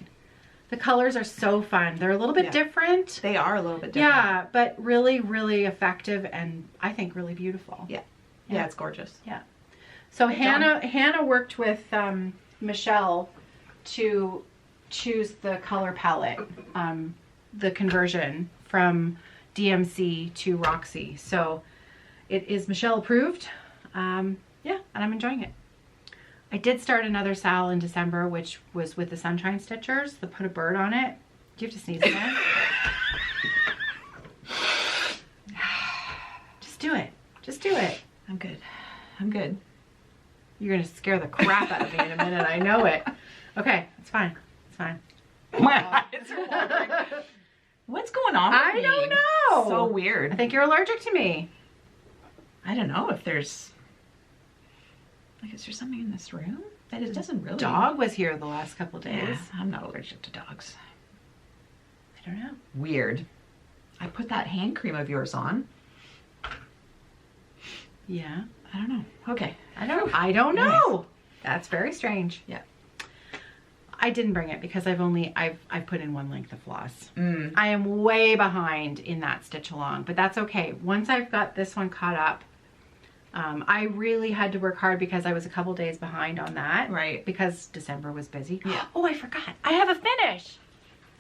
Speaker 2: The colors are so fun. They're a little bit different.
Speaker 1: They are a little bit different.
Speaker 2: Yeah, but really, really effective, and I think really beautiful.
Speaker 1: Yeah. Yeah, it's gorgeous.
Speaker 2: Yeah. So Hannah worked with Michelle to choose the color palette, the conversion from DMC to Roxy. So it is Michelle approved. Yeah, and I'm enjoying it. I did start another SAL in December, which was with the Sunshine Stitchers, that put a bird on it. Do you have to sneeze again? Just do it. Just do it.
Speaker 1: I'm good. I'm good.
Speaker 2: You're going to scare the crap out of me in a minute. I know it. Okay, it's fine. It's fine.
Speaker 1: My eyes are watering. What's going on with
Speaker 2: I
Speaker 1: me?
Speaker 2: don't know.
Speaker 1: So
Speaker 2: I
Speaker 1: weird.
Speaker 2: think you're allergic to me.
Speaker 1: I don't know if there's, like, is there something in this room? That it doesn't really.
Speaker 2: Dog was here the last couple days.
Speaker 1: Yeah, I'm not allergic to dogs.
Speaker 2: I don't know.
Speaker 1: Weird. I put that hand cream of yours on.
Speaker 2: Yeah.
Speaker 1: I don't know. Okay.
Speaker 2: I don't know. That's very strange.
Speaker 1: Yeah.
Speaker 2: I didn't bring it because I've put in one length of floss.
Speaker 1: Mm.
Speaker 2: I am way behind in that stitch along, but that's okay. Once I've got this one caught up, I really had to work hard because I was a couple days behind on that.
Speaker 1: Right.
Speaker 2: Because December was busy.
Speaker 1: Yeah.
Speaker 2: Oh, I forgot. I have a finish.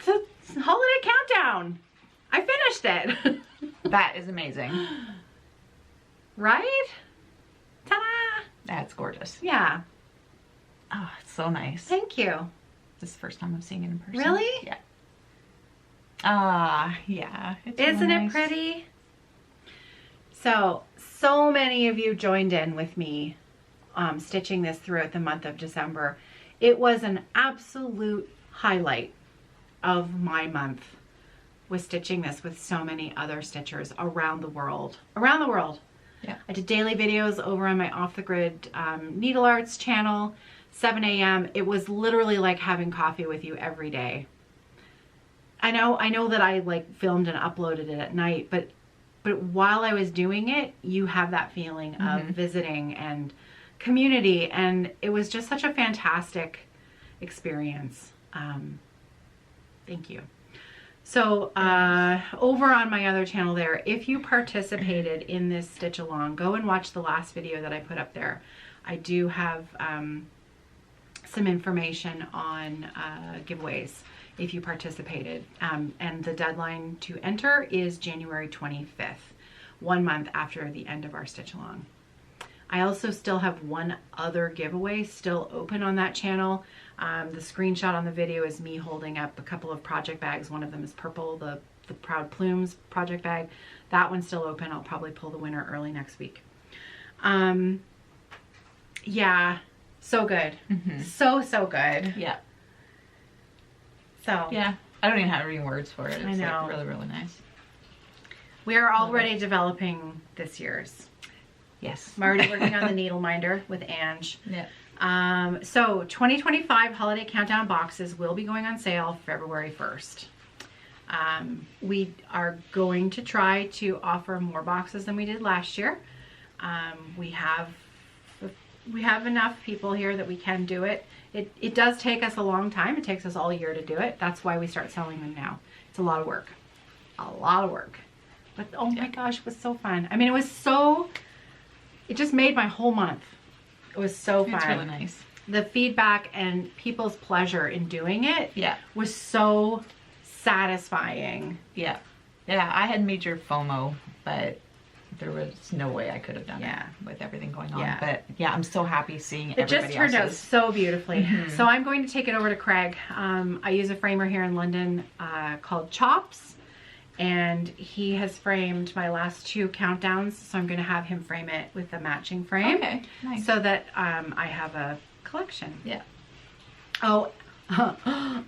Speaker 2: The holiday countdown. I finished it.
Speaker 1: That is amazing.
Speaker 2: Right? Ta-da!
Speaker 1: That's gorgeous.
Speaker 2: Yeah.
Speaker 1: Oh, it's so nice.
Speaker 2: Thank you.
Speaker 1: This is the first time I'm seeing it in person.
Speaker 2: Really?
Speaker 1: Yeah. Yeah. It's
Speaker 2: Isn't
Speaker 1: really
Speaker 2: it
Speaker 1: nice.
Speaker 2: pretty? So many of you joined in with me stitching this throughout the month of December. It was an absolute highlight of my month, was stitching this with so many other stitchers around the world. Around the world.
Speaker 1: Yeah.
Speaker 2: I did daily videos over on my Off the Grid Needle Arts channel, 7 a.m. It was literally like having coffee with you every day. I know that I like filmed and uploaded it at night, but while I was doing it, you have that feeling of visiting and community, and it was just such a fantastic experience. Thank you. So over on my other channel there, if you participated in this stitch along, go and watch the last video that I put up there. I do have some information on giveaways if you participated. And the deadline to enter is January 25th, 1 month after the end of our stitch along. I also still have one other giveaway still open on that channel. The screenshot on the video is me holding up a couple of project bags. One of them is purple, the Proud Plumes project bag. That one's still open. I'll probably pull the winner early next week. Yeah, so good. So good.
Speaker 1: Yeah.
Speaker 2: So
Speaker 1: Yeah. I don't even have any words for it. It's
Speaker 2: I know.
Speaker 1: like really, really nice.
Speaker 2: we are already developing this year's.
Speaker 1: Yes.
Speaker 2: I'm already working on the needle minder with Ange.
Speaker 1: Yeah.
Speaker 2: So 2025 holiday countdown boxes will be going on sale February 1st. We are going to try to offer more boxes than we did last year. We have enough people here that we can do it. It does take us a long time. It takes us all year to do it. That's why we start selling them now. It's a lot of work. A lot of work. But oh my gosh, it was so fun. I mean, it just made my whole month. It was so fun.
Speaker 1: It's really nice.
Speaker 2: The feedback and people's pleasure in doing it
Speaker 1: Yeah.
Speaker 2: was so satisfying.
Speaker 1: Yeah. Yeah. I had major FOMO, but there was no way I could have done it with everything going on.
Speaker 2: Yeah.
Speaker 1: But yeah, I'm so happy seeing
Speaker 2: It
Speaker 1: everybody
Speaker 2: just turned out
Speaker 1: else's.
Speaker 2: so beautifully. So I'm going to take it over to Craig. I use a framer here in London called Chops, and he has framed my last 2 countdowns. So I'm going to have him frame it with the matching frame.
Speaker 1: Okay, nice.
Speaker 2: So that I have a collection.
Speaker 1: Yeah.
Speaker 2: Oh,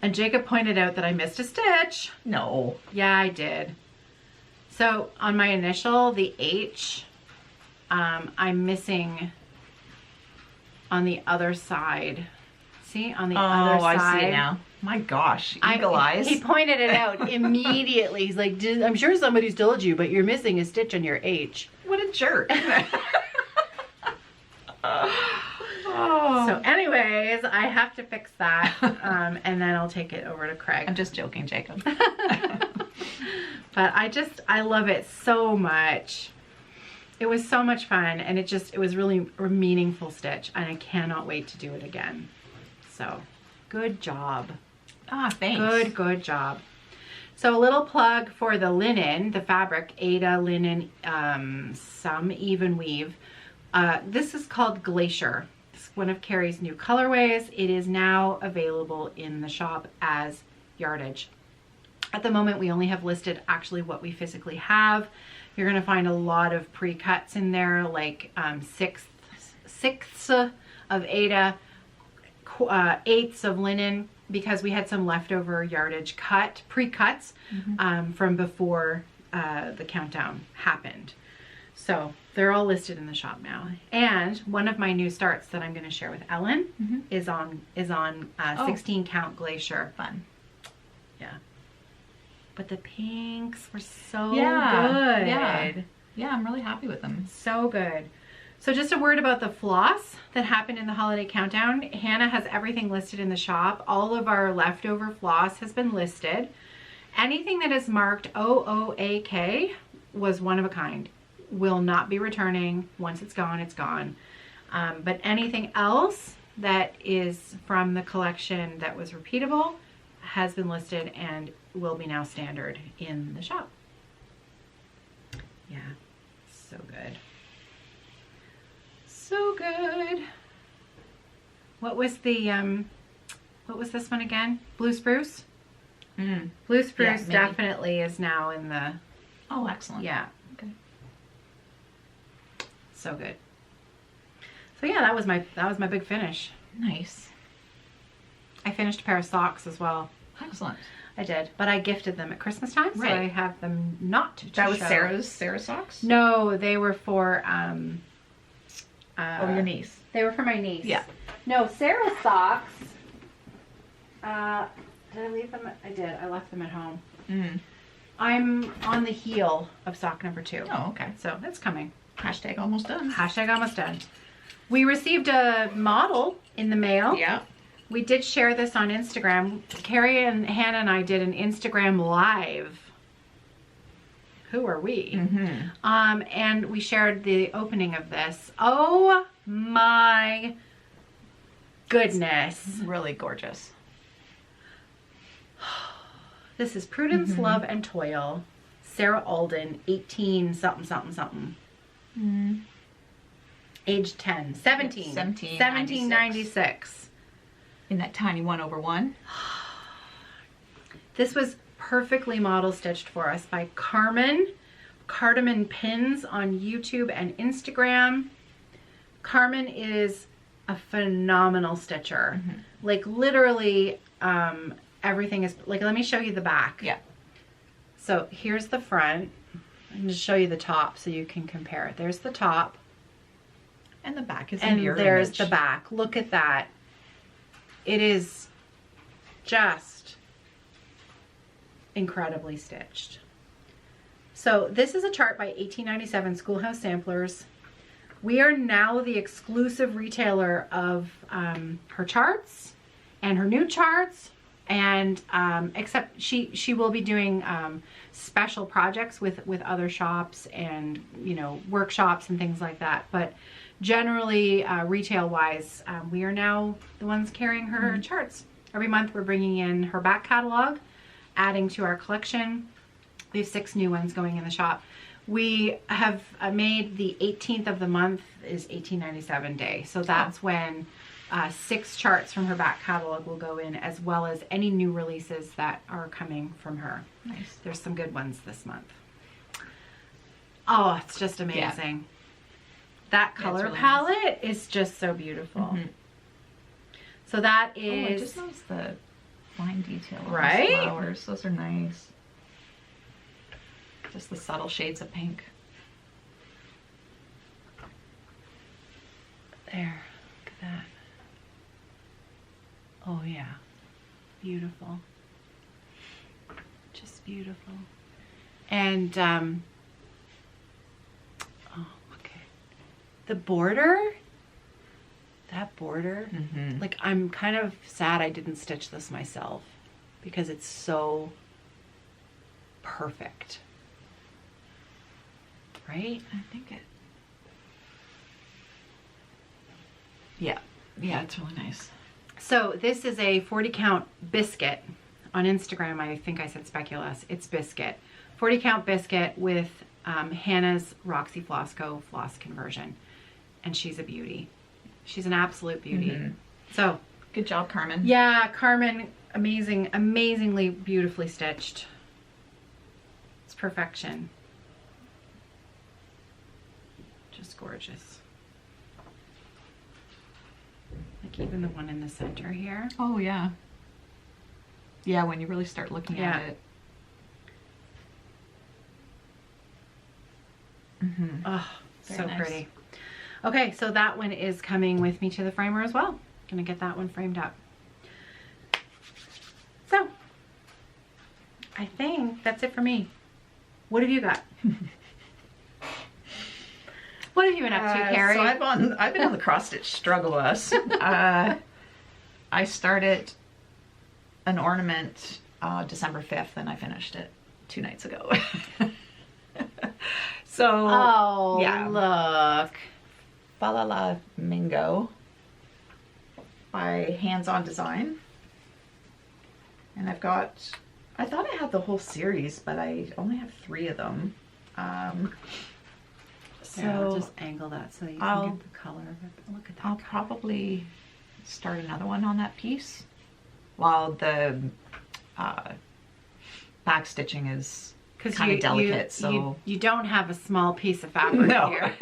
Speaker 2: and Jacob pointed out that I missed a stitch.
Speaker 1: No.
Speaker 2: Yeah, I did. So on my initial, the H, I'm missing on the other side. See, on the other side.
Speaker 1: Oh, I see it now. My gosh, eagle eyes.
Speaker 2: He pointed it out immediately. He's like, I'm sure somebody's told you, but you're missing a stitch on your H.
Speaker 1: What a jerk.
Speaker 2: So anyways, I have to fix that, and then I'll take it over to Craig.
Speaker 1: I'm just joking, Jacob.
Speaker 2: But I love it so much. It was so much fun, and it was really a meaningful stitch, and I cannot wait to do it again. So, good job.
Speaker 1: Ah, thanks.
Speaker 2: Good job. So a little plug for the linen, the fabric, Ada linen, some even weave. This is called Glacier. It's one of Kerri's new colorways. It is now available in the shop as yardage. At the moment, we only have listed actually what we physically have. You're going to find a lot of pre-cuts in there, like sixths of Ada, eighths of linen, because we had some leftover yardage pre-cuts from before the countdown happened. So they're all listed in the shop now. And one of my new starts that I'm going to share with Ellen is on 16 count glacier.
Speaker 1: Fun.
Speaker 2: Yeah. But the pinks were so
Speaker 1: good.
Speaker 2: Yeah.
Speaker 1: Yeah, I'm really happy with them.
Speaker 2: So good. So just a word about the floss that happened in the holiday countdown. Hannah has everything listed in the shop. All of our leftover floss has been listed. Anything that is marked OOAK was one of a kind. Will not be returning. Once it's gone, it's gone. But anything else that is from the collection that was repeatable has been listed and will be now standard in the shop. Yeah, so good. So good. What was the what was this one again? Blue spruce? Blue spruce definitely is now in the...
Speaker 1: Oh, excellent.
Speaker 2: Yeah.
Speaker 1: Okay.
Speaker 2: So good. So yeah, that was my big finish.
Speaker 1: Nice.
Speaker 2: I finished a pair of socks as well.
Speaker 1: Excellent.
Speaker 2: I did, but I gifted them at Christmas time, so I have them not to
Speaker 1: That was
Speaker 2: show.
Speaker 1: Sarah's socks?
Speaker 2: No, they were for
Speaker 1: your niece.
Speaker 2: They were for my niece.
Speaker 1: Yeah.
Speaker 2: No, Sarah's socks. Did I leave them? I did. I left them at home. I'm on the heel of sock number 2.
Speaker 1: Oh, okay.
Speaker 2: So it's coming.
Speaker 1: Hashtag almost done.
Speaker 2: Hashtag almost done. We received a model in the mail.
Speaker 1: Yeah.
Speaker 2: We did share this on Instagram. Kerri and Hannah and I did an Instagram live. Who are we? And we shared the opening of this. Oh my goodness.
Speaker 1: It's really gorgeous.
Speaker 2: This is Prudence Love and Toil. Sarah Alden, 18 something something something. Age 10. 17. 1796.
Speaker 1: In that tiny 1/1.
Speaker 2: This was perfectly model stitched for us by Carmen. Cardamom Pins on YouTube and Instagram. Carmen is a phenomenal stitcher. Like literally everything is like, let me show you the back.
Speaker 1: Yeah.
Speaker 2: So here's the front. I'm going to show you the top so you can compare it. There's the top.
Speaker 1: And the back is
Speaker 2: And
Speaker 1: in your
Speaker 2: there's
Speaker 1: image.
Speaker 2: the back. Look at that. It is just incredibly stitched. So this is a chart by 1897 Schoolhouse Samplers. We are now the exclusive retailer of her charts and her new charts, and except she will be doing special projects with other shops and workshops and things like that. But generally, retail wise, we are now the ones carrying her charts. Every month we're bringing in her back catalog, adding to our collection. We have 6 new ones going in the shop. We have made the 18th of the month is 1897 day. So that's when 6 charts from her back catalog will go in, as well as any new releases that are coming from her.
Speaker 1: Nice.
Speaker 2: There's some good ones this month. Oh, it's just amazing.
Speaker 1: Yeah.
Speaker 2: That color
Speaker 1: really
Speaker 2: palette is just so beautiful. So that
Speaker 1: I
Speaker 2: is...
Speaker 1: just noticed the fine detail of
Speaker 2: Right?
Speaker 1: those flowers. Those are nice. Just the subtle shades of pink.
Speaker 2: There, look at that. Oh yeah, beautiful. Just beautiful. And, oh, okay. The border, that border, like I'm kind of sad I didn't stitch this myself because it's so perfect. Right?
Speaker 1: I think it... Yeah. Yeah, it's really nice.
Speaker 2: So this is a 40 count biscuit. On Instagram, I think I said speculoos. It's biscuit. 40 count biscuit with Hannah's Roxy Floss Co floss conversion. And she's a beauty. She's an absolute beauty. So
Speaker 1: Good job, Carmen.
Speaker 2: yeah, Carmen, amazing, amazingly beautifully stitched. It's perfection. Just gorgeous. Like even the one in the center here.
Speaker 1: Oh, yeah. Yeah, when you really start looking at it. Mm-hmm.
Speaker 2: Oh,
Speaker 1: Very
Speaker 2: so
Speaker 1: nice.
Speaker 2: pretty. Okay, so that one is coming with me to the framer as well. Gonna get that one framed up. So, I think that's it for me. What have you got? What have you been up to, Kerri?
Speaker 1: So I've been on the cross stitch struggle bus. I started an ornament December 5th and I finished it 2 nights ago. So
Speaker 2: Oh,
Speaker 1: yeah.
Speaker 2: look.
Speaker 1: Falala Mingo by Hands On Design. And I thought I had the whole series, but I only have 3 of them. So
Speaker 2: Here, I'll just angle that so you can get the color of it. Look at that.
Speaker 1: I'll probably start another one on that piece while the back stitching is kind of delicate. So
Speaker 2: you don't have a small piece of fabric
Speaker 1: no.
Speaker 2: here.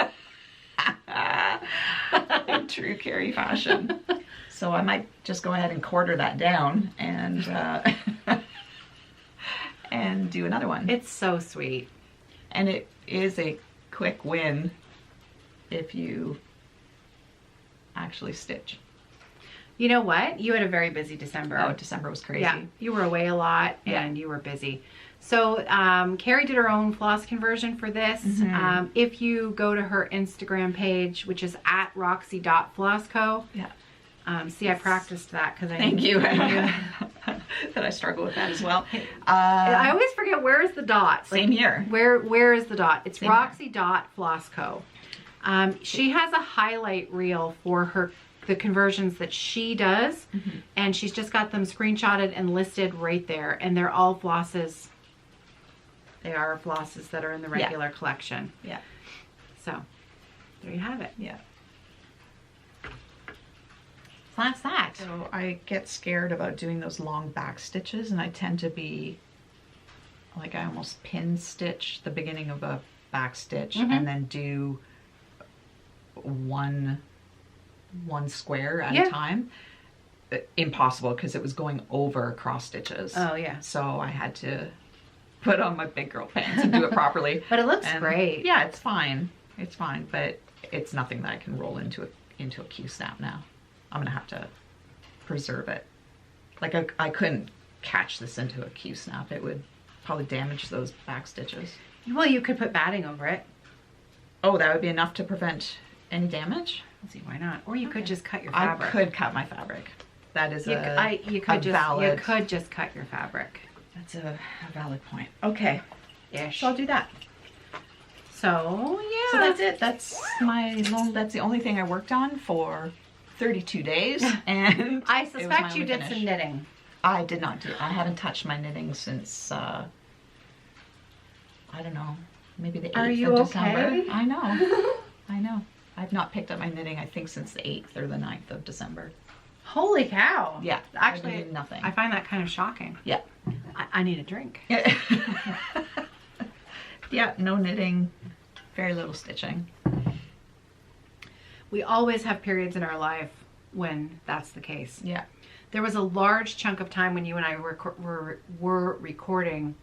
Speaker 1: In true Kerri fashion. So I might just go ahead and quarter that down and and do another one.
Speaker 2: It's so sweet.
Speaker 1: And it is a quick win if you actually stitch.
Speaker 2: You know what? You had a very busy December.
Speaker 1: Oh, December was crazy.
Speaker 2: Yeah, you were away a lot and you were busy. So Kerri did her own floss conversion for this.
Speaker 1: Mm-hmm.
Speaker 2: If you go to her Instagram page, which is at Roxy.Floss Co.
Speaker 1: Yeah.
Speaker 2: See, I practiced that because I
Speaker 1: Thank you.
Speaker 2: knew.
Speaker 1: That I struggle with that as well.
Speaker 2: I always forget, where is the dot?
Speaker 1: Same here.
Speaker 2: Where is the dot? It's
Speaker 1: Same
Speaker 2: Roxy.Floss Co. She has a highlight reel for the conversions that she does, and she's just got them screenshotted and listed right there, and they're all flosses. They are flosses that are in the regular collection.
Speaker 1: Yeah.
Speaker 2: So, there you have it.
Speaker 1: Yeah.
Speaker 2: So that's that.
Speaker 1: So I get scared about doing those long back stitches, and I tend to be like, I almost pin stitch the beginning of a back stitch and then do one square at a time. Impossible, because it was going over cross stitches.
Speaker 2: Oh, yeah.
Speaker 1: So I had to put on my big girl pants and do it properly.
Speaker 2: But it looks
Speaker 1: And
Speaker 2: great.
Speaker 1: Yeah, it's fine. It's fine, but it's nothing that I can roll into a Q-snap now. I'm gonna have to preserve it. Like I couldn't catch this into a Q-snap. It would probably damage those back stitches.
Speaker 2: Well, you could put batting over it.
Speaker 1: Oh, that would be enough to prevent any damage?
Speaker 2: Let's see, why not? Or you could just cut your fabric.
Speaker 1: I could cut my fabric. That is
Speaker 2: You could
Speaker 1: valid.
Speaker 2: just cut your fabric.
Speaker 1: That's a valid point. Okay.
Speaker 2: Ish.
Speaker 1: So I'll do that.
Speaker 2: So yeah.
Speaker 1: So that's it. That's the only thing I worked on for 32 days, and
Speaker 2: I
Speaker 1: it was my
Speaker 2: suspect you
Speaker 1: only
Speaker 2: did
Speaker 1: finish.
Speaker 2: some knitting.
Speaker 1: I did not do. I haven't touched my knitting since I don't know, maybe the 8th
Speaker 2: Are you
Speaker 1: of December.
Speaker 2: okay?
Speaker 1: I know. I know. I've not picked up my knitting, I think, since the 8th or the 9th of December.
Speaker 2: Holy cow.
Speaker 1: Yeah.
Speaker 2: Actually,
Speaker 1: I did nothing.
Speaker 2: I find that kind of shocking.
Speaker 1: Yeah.
Speaker 2: I need a drink.
Speaker 1: Yeah, no knitting, very little stitching.
Speaker 2: We always have periods in our life when that's the case.
Speaker 1: Yeah.
Speaker 2: There was a large chunk of time when you and I were recording,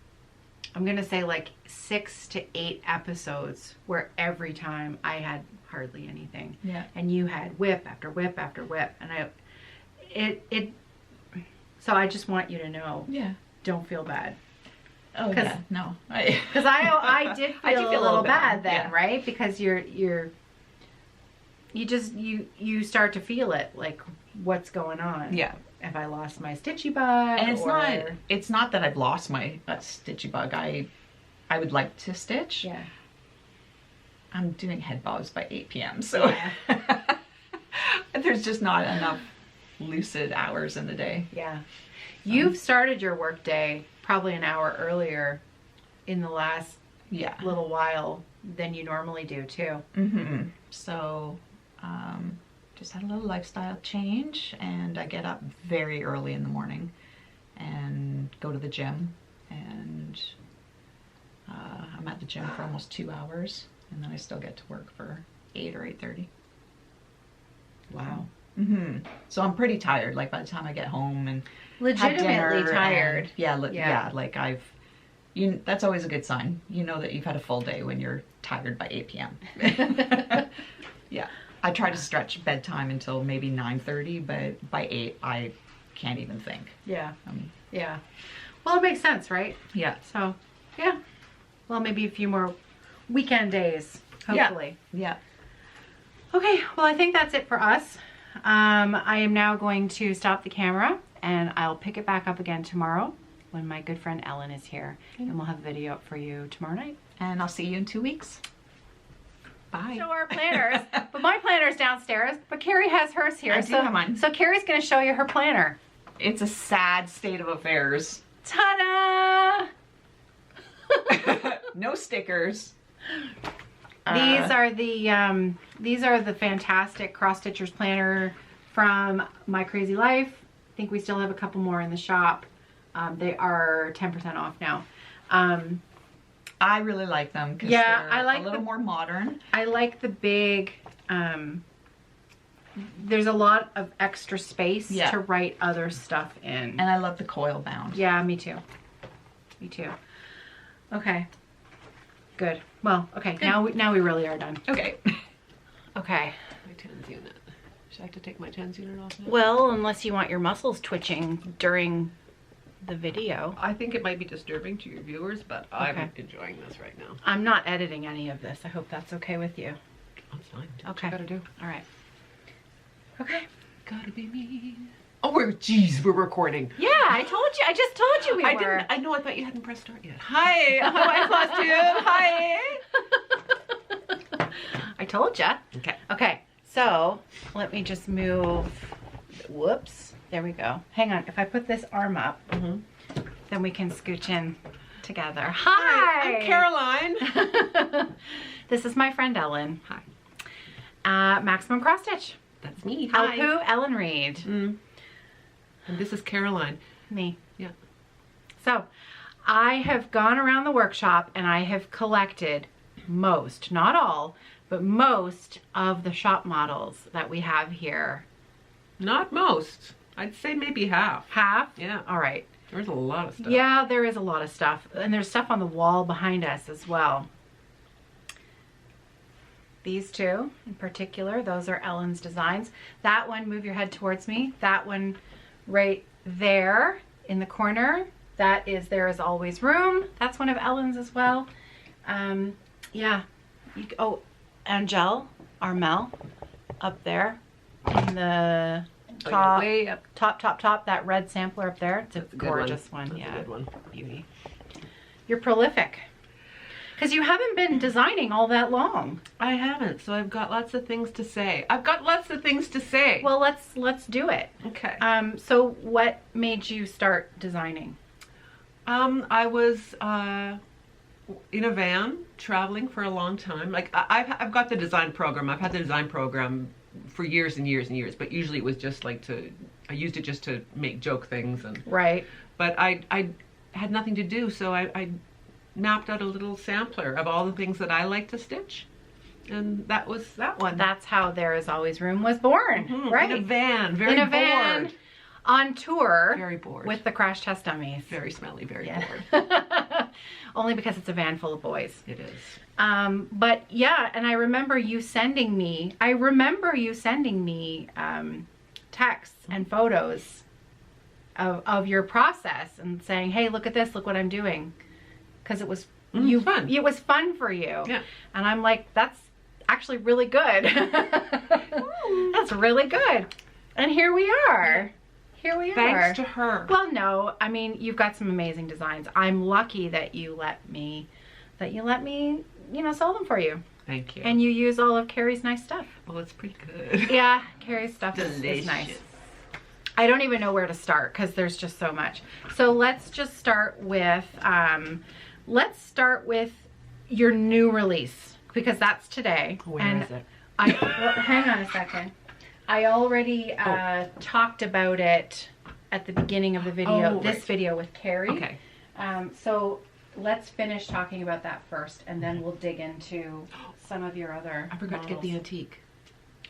Speaker 2: I'm going to say like 6 to 8 episodes, where every time I had hardly anything.
Speaker 1: Yeah.
Speaker 2: And you had whip after whip after whip. And so I just want you to know,
Speaker 1: Yeah.
Speaker 2: don't feel bad.
Speaker 1: Oh, yeah. No.
Speaker 2: Because I did feel,
Speaker 1: I do
Speaker 2: a little bad
Speaker 1: bad,
Speaker 2: then,
Speaker 1: yeah.
Speaker 2: right? Because you start to feel it, like, what's going on?
Speaker 1: Yeah.
Speaker 2: Have I lost my stitchy bug?
Speaker 1: And it's not that I've lost my stitchy bug. I would like to stitch.
Speaker 2: Yeah.
Speaker 1: I'm doing head bobs by 8 p.m. So
Speaker 2: Yeah.
Speaker 1: there's just not enough lucid hours in the day.
Speaker 2: Yeah. You've started your work day probably an hour earlier in the last little while than you normally do too.
Speaker 1: Mm-hmm. So just had a little lifestyle change, and I get up very early in the morning and go to the gym, and I'm at the gym for almost 2 hours, and then I still get to work for 8 or 8:30.
Speaker 2: Wow.
Speaker 1: So I'm pretty tired. Like by the time I get home and have
Speaker 2: Legitimately
Speaker 1: dinner
Speaker 2: tired.
Speaker 1: and, yeah. Like that's always a good sign. You know that you've had a full day when you're tired by 8 p.m. Yeah. I try to stretch bedtime until maybe 9:30, but by 8 I can't even think.
Speaker 2: Yeah. Yeah. Well, it makes sense, right?
Speaker 1: Yeah.
Speaker 2: So, yeah. Well, maybe a few more weekend days, hopefully.
Speaker 1: Yeah.
Speaker 2: Okay, well, I think that's it for us. I am now going to stop the camera and I'll pick it back up again tomorrow when my good friend Ellen is here. And we'll have a video up for you tomorrow night.
Speaker 1: And I'll see you in 2 weeks. Bye.
Speaker 2: Show our planners, but my planner's downstairs, but Kerri has hers here.
Speaker 1: I do have mine.
Speaker 2: So Kerri's going to show you her planner.
Speaker 1: It's a sad state of affairs.
Speaker 2: Ta-da!
Speaker 1: No stickers.
Speaker 2: These are the fantastic cross stitchers planner from My Crazy Life. I think we still have a couple more in the shop. They are 10% off now.
Speaker 1: I really like them because
Speaker 2: Yeah,
Speaker 1: they're
Speaker 2: I like
Speaker 1: a little more modern.
Speaker 2: I like the big, there's a lot of extra space to write other stuff in.
Speaker 1: And I love the coil bound.
Speaker 2: Yeah, me too. Me too. Okay. Good. Well, okay. Good. Now we really are done.
Speaker 1: Okay.
Speaker 2: Okay.
Speaker 4: My TENS unit. Should I have to take my TENS unit off now?
Speaker 2: Well, unless you want your muscles twitching during the video.
Speaker 4: I think it might be disturbing to your viewers, but I'm enjoying this right now.
Speaker 2: I'm not editing any of this. I hope that's okay with you.
Speaker 4: That's fine. Do
Speaker 2: Okay.
Speaker 4: what you gotta do.
Speaker 2: All right. Okay.
Speaker 4: Gotta be me. Oh, we're recording.
Speaker 2: Yeah, I just told you we were.
Speaker 4: I know, I thought you hadn't pressed start yet.
Speaker 1: Hi. Hi, Flosstube. Hi.
Speaker 2: I told ya.
Speaker 4: Okay.
Speaker 2: Okay, so let me just move. Whoops. There we go. Hang on. If I put this arm up, then we can scooch in together. Hi.
Speaker 4: I'm Caroline.
Speaker 2: This is my friend Ellen.
Speaker 4: Hi.
Speaker 2: Maximum Cross Stitch.
Speaker 4: That's me.
Speaker 2: Help who? Ellen Reed.
Speaker 4: And this is Caroline.
Speaker 2: Me.
Speaker 4: Yeah.
Speaker 2: So I have gone around the workshop and I have collected most, not all, but most of the shop models that we have here.
Speaker 4: Not most. I'd say maybe half.
Speaker 2: Half?
Speaker 4: Yeah.
Speaker 2: All right.
Speaker 4: There's a lot of stuff.
Speaker 2: Yeah, there is a lot of stuff. And there's stuff on the wall behind us as well. These two in particular, those are Ellen's designs. That one, move your head towards me. That one right there in the corner, that is There Is Always Room. That's one of Ellen's as well. Yeah. Oh, Angel, Armel, up there in the top,
Speaker 4: way up.
Speaker 2: top, that red sampler up there. It's a
Speaker 4: That's a good
Speaker 2: gorgeous one.
Speaker 4: That's
Speaker 2: Yeah,
Speaker 4: a good one.
Speaker 2: beauty. You're prolific. Because you haven't been designing all that long.
Speaker 4: I haven't, so I've got lots of things to say.
Speaker 2: Well, let's do it.
Speaker 4: Okay.
Speaker 2: So what made you start designing?
Speaker 4: I was in a van traveling for a long time. Like I've got the design program. I've had the design program for years and years and years. But usually it was just like I used it just to make joke things and.
Speaker 2: Right.
Speaker 4: But I had nothing to do, so I mapped out a little sampler of all the things that I like to stitch, and that was that one.
Speaker 2: That's how There Is Always Room was born. Right.
Speaker 4: In a van, very
Speaker 2: in a
Speaker 4: bored.
Speaker 2: van, on tour.
Speaker 4: Very bored.
Speaker 2: With the crash test dummies.
Speaker 4: Very smelly, very bored.
Speaker 2: Only because it's a van full of boys.
Speaker 4: It is.
Speaker 2: But yeah, and I remember you sending me texts and photos of your process and saying, hey, look at this, look what I'm doing. Because it was
Speaker 4: fun.
Speaker 2: It was fun for you.
Speaker 4: Yeah.
Speaker 2: And I'm like, that's actually really good. That's really good. And here we are. Here we are.
Speaker 4: Thanks to her.
Speaker 2: Well, no, I mean, you've got some amazing designs. I'm lucky that you let me, sell them for you.
Speaker 4: Thank you.
Speaker 2: And you use all of Kerri's nice stuff.
Speaker 4: Well, it's pretty good.
Speaker 2: Yeah, Kerri's stuff is
Speaker 4: Delicious.
Speaker 2: nice. I don't even know where to start because there's just so much. So let's just start with, your new release because that's today.
Speaker 4: Where is it?
Speaker 2: Hang on a second. I already talked about it at the beginning of the video, this video with Kerri.
Speaker 4: Okay.
Speaker 2: So let's finish talking about that first and then we'll dig into some of your other
Speaker 4: I forgot to get the
Speaker 2: models.
Speaker 4: antique.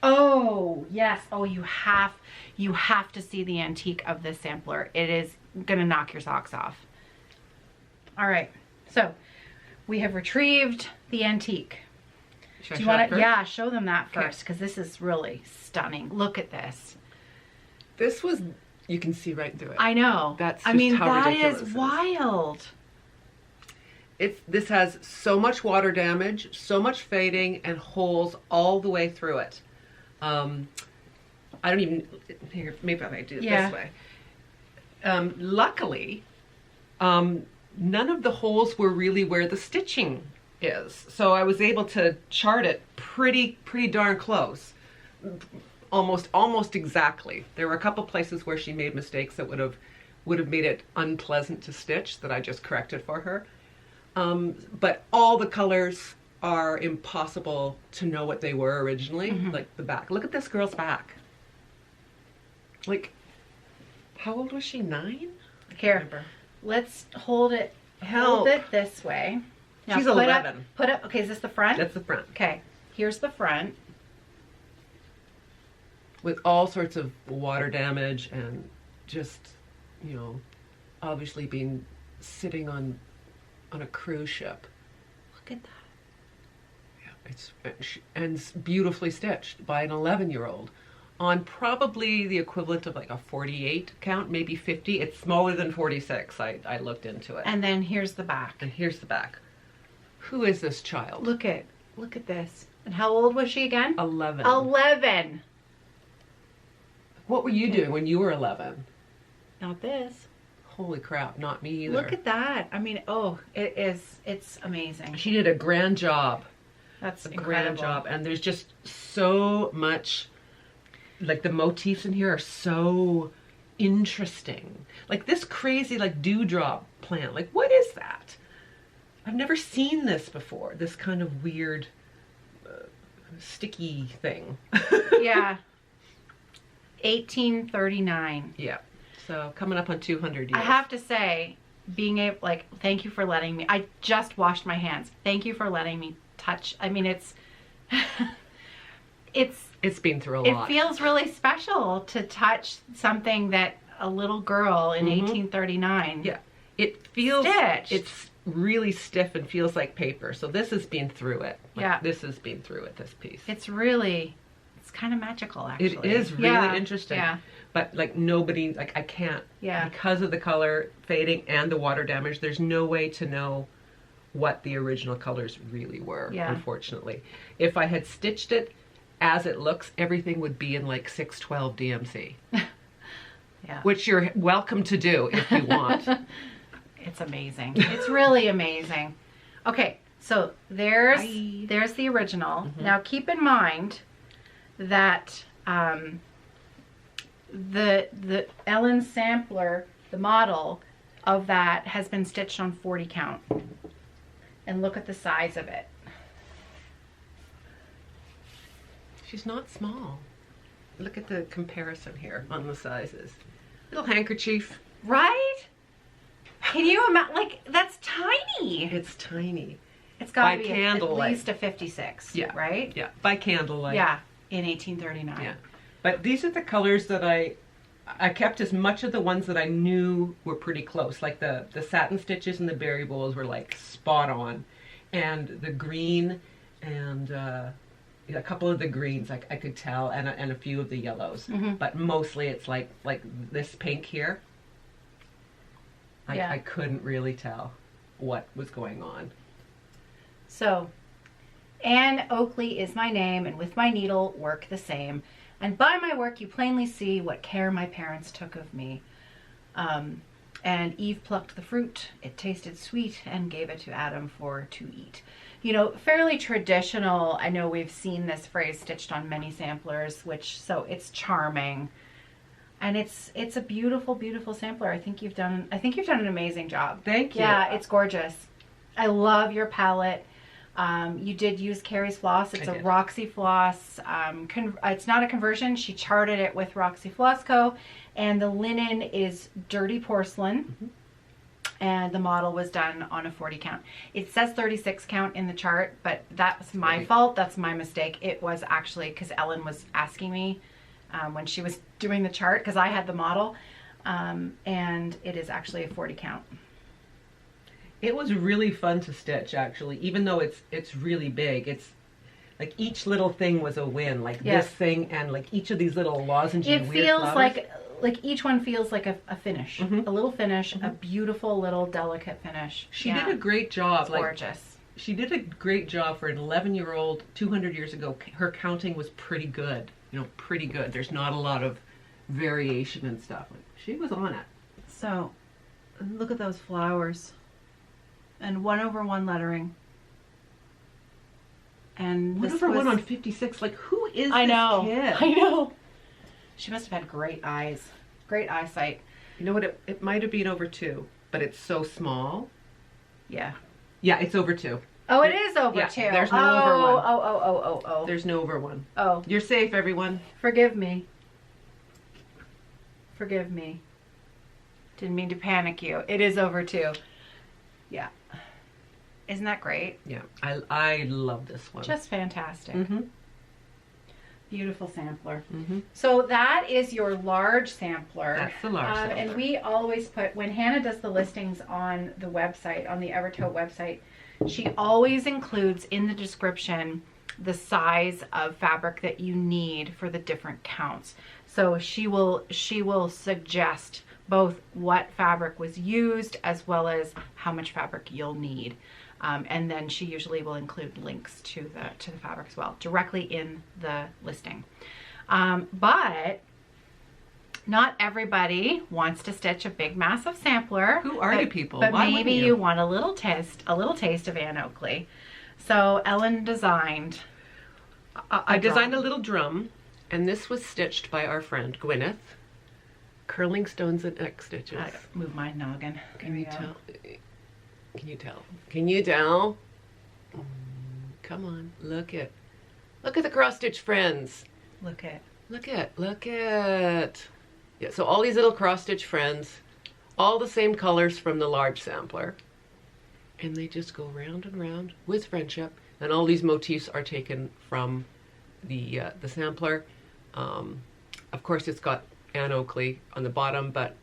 Speaker 2: Oh, yes. Oh, you have to see the antique of this sampler. It is gonna knock your socks off. All right, so we have retrieved the antique.
Speaker 4: Should I
Speaker 2: Do you
Speaker 4: show
Speaker 2: want
Speaker 4: it
Speaker 2: to?
Speaker 4: first?
Speaker 2: Yeah, show them that
Speaker 4: Okay.
Speaker 2: first because this is really stunning. Look at this.
Speaker 4: This was, you can see right through it.
Speaker 2: I know.
Speaker 4: That's
Speaker 2: I
Speaker 4: just
Speaker 2: mean,
Speaker 4: how
Speaker 2: that
Speaker 4: ridiculous
Speaker 2: is
Speaker 4: it is.
Speaker 2: wild.
Speaker 4: This has so much water damage, so much fading, and holes all the way through it. I don't even, here, maybe I do it
Speaker 2: Yeah.
Speaker 4: this way. Luckily, none of the holes were really where the stitching is. So I was able to chart it pretty darn close. Almost exactly. There were a couple places where she made mistakes that would have made it unpleasant to stitch that I just corrected for her. But all the colors are impossible to know what they were originally. Like the back. Look at this girl's back. Like, how old was she? 9? I can't
Speaker 2: Here,
Speaker 4: remember.
Speaker 2: let's hold it.
Speaker 4: Help.
Speaker 2: Hold it this way. Now
Speaker 4: She's
Speaker 2: put
Speaker 4: 11.
Speaker 2: Put up. Okay, is this the front?
Speaker 4: That's the front.
Speaker 2: Okay, here's the front.
Speaker 4: With all sorts of water damage and just, you know, obviously being sitting on a cruise ship.
Speaker 2: Look at that.
Speaker 4: It's beautifully stitched by an 11-year-old on probably the equivalent of like a 48 count, maybe 50. It's smaller than 46. I looked into it.
Speaker 2: And then here's the back.
Speaker 4: And here's the back. Who is this child?
Speaker 2: Look at this. And how old was she again?
Speaker 4: 11.
Speaker 2: 11.
Speaker 4: What were you doing when you were 11?
Speaker 2: Not this.
Speaker 4: Holy crap, not me either.
Speaker 2: Look at that. I mean, oh, it's amazing.
Speaker 4: She did a grand job.
Speaker 2: That's
Speaker 4: A
Speaker 2: incredible.
Speaker 4: grand job. And there's just so much, like the motifs in here are so interesting. Like this crazy like dewdrop plant. Like what is that? I've never seen this before. This kind of weird sticky thing.
Speaker 2: Yeah. 1839.
Speaker 4: Yeah. So coming up on 200 years.
Speaker 2: I have to say, being able, like, thank you for letting me. I just washed my hands. Thank you for letting me touch. I mean, it's
Speaker 4: been through a
Speaker 2: it
Speaker 4: lot.
Speaker 2: feels really special to touch something that a little girl in 1839.
Speaker 4: Yeah. It feels
Speaker 2: Stitched.
Speaker 4: it's really stiff and feels like paper. So this has been through it. Like,
Speaker 2: Yeah.
Speaker 4: This has been through it, this piece.
Speaker 2: It's kind of magical, actually.
Speaker 4: It is really
Speaker 2: Yeah.
Speaker 4: interesting.
Speaker 2: Yeah.
Speaker 4: But like nobody, like I can't,
Speaker 2: Yeah.
Speaker 4: because of the color fading and the water damage, there's no way to know what the original colors really were,
Speaker 2: Yeah.
Speaker 4: unfortunately. If I had stitched it as it looks, everything would be in like 612 DMC,
Speaker 2: Yeah.
Speaker 4: which you're welcome to do if you want.
Speaker 2: It's amazing. It's really amazing. Okay, so there's
Speaker 4: Bye.
Speaker 2: there's the original. Now keep in mind that the Ellen sampler, the model of that, has been stitched on 40 count. And look at the size of it.
Speaker 4: She's not small. Look at the comparison here on the sizes. Little handkerchief.
Speaker 2: Right? Can you imagine? Like, that's tiny.
Speaker 4: It's tiny.
Speaker 2: It's got to
Speaker 4: By
Speaker 2: be
Speaker 4: candlelight.
Speaker 2: at least a 56.
Speaker 4: Yeah.
Speaker 2: Right?
Speaker 4: Yeah, by candlelight.
Speaker 2: Yeah. In 1839.
Speaker 4: Yeah. But these are the colors that I kept as much of the ones that I knew were pretty close. Like the satin stitches and the berry bowls were like spot on. And the green and a couple of the greens I could tell, and a few of the yellows. But mostly it's like this pink here.
Speaker 2: Yeah.
Speaker 4: I couldn't really tell what was going on.
Speaker 2: So, Anne Oakley is my name, and with my needle work the same. And by my work you plainly see what care my parents took of me. And Eve plucked the fruit, it tasted sweet, and gave it to Adam for to eat. You know, fairly traditional. I know we've seen this phrase stitched on many samplers, so it's charming. And it's a beautiful, beautiful sampler. I think you've done an amazing job.
Speaker 4: Thank you.
Speaker 2: Yeah, it's gorgeous. I love your palette. You did use Kerri's floss. It's
Speaker 4: I
Speaker 2: a
Speaker 4: did.
Speaker 2: Roxy Floss. It's not a conversion. She charted it with Roxy Floss Co. And the linen is dirty porcelain. and the model was done on a 40 count. It says 36 count in the chart, but that's my
Speaker 4: Right.
Speaker 2: fault. That's my mistake. It was actually because Ellen was asking me when she was doing the chart, because I had the model, and it is actually a 40 count.
Speaker 4: It was really fun to stitch, actually, even though it's really big. It's like each little thing was a win, like
Speaker 2: Yes.
Speaker 4: this thing and like each of these little lozenges.
Speaker 2: It
Speaker 4: weird
Speaker 2: feels
Speaker 4: flowers.
Speaker 2: like each one feels like a finish,
Speaker 4: Mhm.
Speaker 2: a little finish, a beautiful little delicate finish.
Speaker 4: She did a great job.
Speaker 2: It's
Speaker 4: Like,
Speaker 2: gorgeous.
Speaker 4: she did a great job for an 11-year-old 200 years ago. Her counting was pretty good, pretty good. There's not a lot of variation and stuff. Like, she was on it.
Speaker 2: So, look at those flowers. And 1/1 lettering. And this
Speaker 4: One
Speaker 2: was,
Speaker 4: on 56. Like, who is
Speaker 2: I
Speaker 4: this
Speaker 2: know.
Speaker 4: kid?
Speaker 2: I know. She must have had great eyes. Great eyesight.
Speaker 4: You know what? It might have been over 2, but it's so small.
Speaker 2: Yeah.
Speaker 4: Yeah, it's over 2.
Speaker 2: Oh, it is over
Speaker 4: Yeah,
Speaker 2: 2.
Speaker 4: there's no
Speaker 2: oh,
Speaker 4: over 1.
Speaker 2: Oh.
Speaker 4: There's no over 1.
Speaker 2: Oh,
Speaker 4: You're safe, everyone.
Speaker 2: forgive me. Forgive me. Didn't mean to panic you. It is over 2. Yeah. Isn't that great?
Speaker 4: Yeah, I love this one.
Speaker 2: Just fantastic.
Speaker 4: Mm-hmm.
Speaker 2: Beautiful sampler.
Speaker 4: Mm-hmm.
Speaker 2: So that is your large sampler.
Speaker 4: That's the large sampler.
Speaker 2: And we always put, when Hannah does the listings on the website, on the Evertote website, she always includes in the description the size of fabric that you need for the different counts. So she will suggest both what fabric was used as well as how much fabric you'll need. And then she usually will include links to the fabric as well, directly in the listing. But not everybody wants to stitch a big, massive sampler.
Speaker 4: Who are you people?
Speaker 2: But
Speaker 4: Why
Speaker 2: maybe
Speaker 4: wouldn't
Speaker 2: you want a little taste of Anne Oakley. So Ellen designed.
Speaker 4: I designed a little drum, and this was stitched by our friend Gwyneth. Curling stones and X stitches.
Speaker 2: Move my noggin.
Speaker 4: Can
Speaker 2: There
Speaker 4: you
Speaker 2: we go.
Speaker 4: tell? Can you tell? Can you tell? Come on, look at the cross stitch friends.
Speaker 2: Look at.
Speaker 4: Look at. Yeah, so all these little cross stitch friends, all the same colors from the large sampler, and they just go round and round with friendship. And all these motifs are taken from the sampler. Of course, it's got Anne Oakley on the bottom, but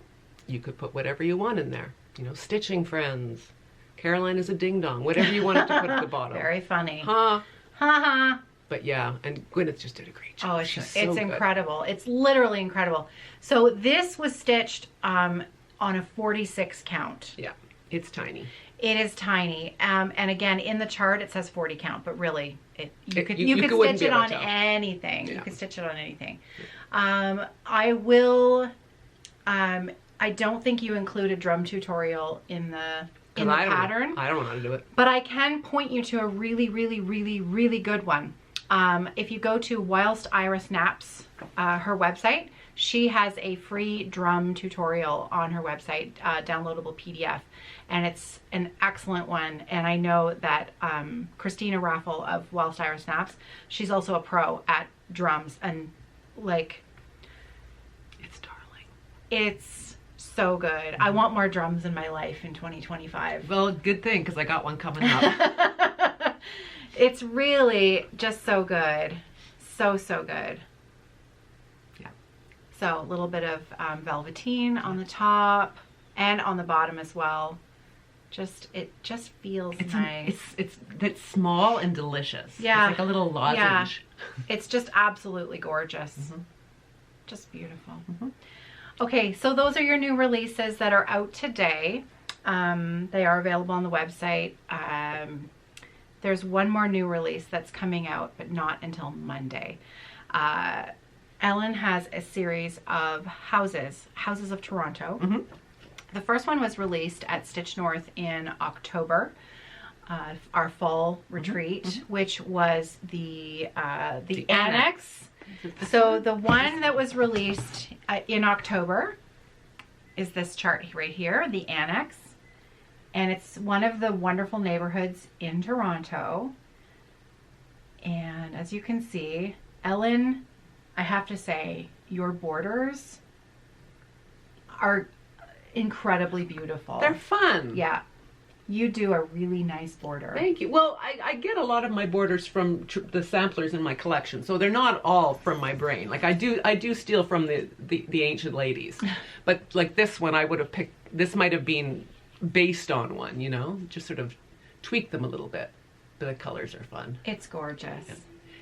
Speaker 4: you could put whatever you want in there. Stitching friends. Caroline is a ding dong. Whatever you wanted to put at the bottom.
Speaker 2: Very funny.
Speaker 4: Huh?
Speaker 2: Ha ha.
Speaker 4: But yeah, and Gwyneth just did a great job.
Speaker 2: Oh,
Speaker 4: She's
Speaker 2: it's
Speaker 4: so good.
Speaker 2: incredible. It's literally incredible. So this was stitched on a 46 count.
Speaker 4: Yeah, it's tiny.
Speaker 2: It is tiny. And again, in the chart it says 40 count, but really you could
Speaker 4: wouldn't
Speaker 2: stitch
Speaker 4: be
Speaker 2: it
Speaker 4: able
Speaker 2: on
Speaker 4: to tell.
Speaker 2: anything.
Speaker 4: Yeah.
Speaker 2: You could stitch it on anything. I will I don't think you include a drum tutorial in the pattern.
Speaker 4: I don't know how to do it.
Speaker 2: But I can point you to a really, really, really, really good one. If you go to Whilst Iris Naps, her website, she has a free drum tutorial on her website, downloadable PDF, and it's an excellent one. And I know that Christina Raffle of Whilst Iris Naps, she's also a pro at drums, and like,
Speaker 4: It's darling.
Speaker 2: it's so good. I want more drums in my life in 2025.
Speaker 4: Well, good thing, because I got one coming up.
Speaker 2: It's really just so good. So good.
Speaker 4: Yeah.
Speaker 2: So a little bit of velveteen on the top and on the bottom as well. It just feels nice.
Speaker 4: It's small and delicious.
Speaker 2: Yeah.
Speaker 4: It's like a little lozenge.
Speaker 2: It's just absolutely gorgeous.
Speaker 4: Mhm.
Speaker 2: Just beautiful.
Speaker 4: Mhm.
Speaker 2: Okay, so those are your new releases that are out today. They are available on the website. There's one more new release that's coming out, but not until Monday. Ellen has a series of houses of Toronto.
Speaker 4: Mhm.
Speaker 2: The first one was released at Stitch North in October, our fall retreat, which was the annex. So the one that was released in October is this chart right here, the annex. And it's one of the wonderful neighborhoods in Toronto. And as you can see, Ellen, I have to say, your borders are incredibly beautiful.
Speaker 4: They're fun.
Speaker 2: Yeah. You do a really nice border.
Speaker 4: Thank you. Well, I get a lot of my borders from the samplers in my collection, so they're not all from my brain. Like I do steal from the ancient ladies, but like this one, I would have picked. This might have been based on one, you know, just sort of tweak them a little bit. But the colors are fun.
Speaker 2: It's gorgeous.
Speaker 4: Yeah.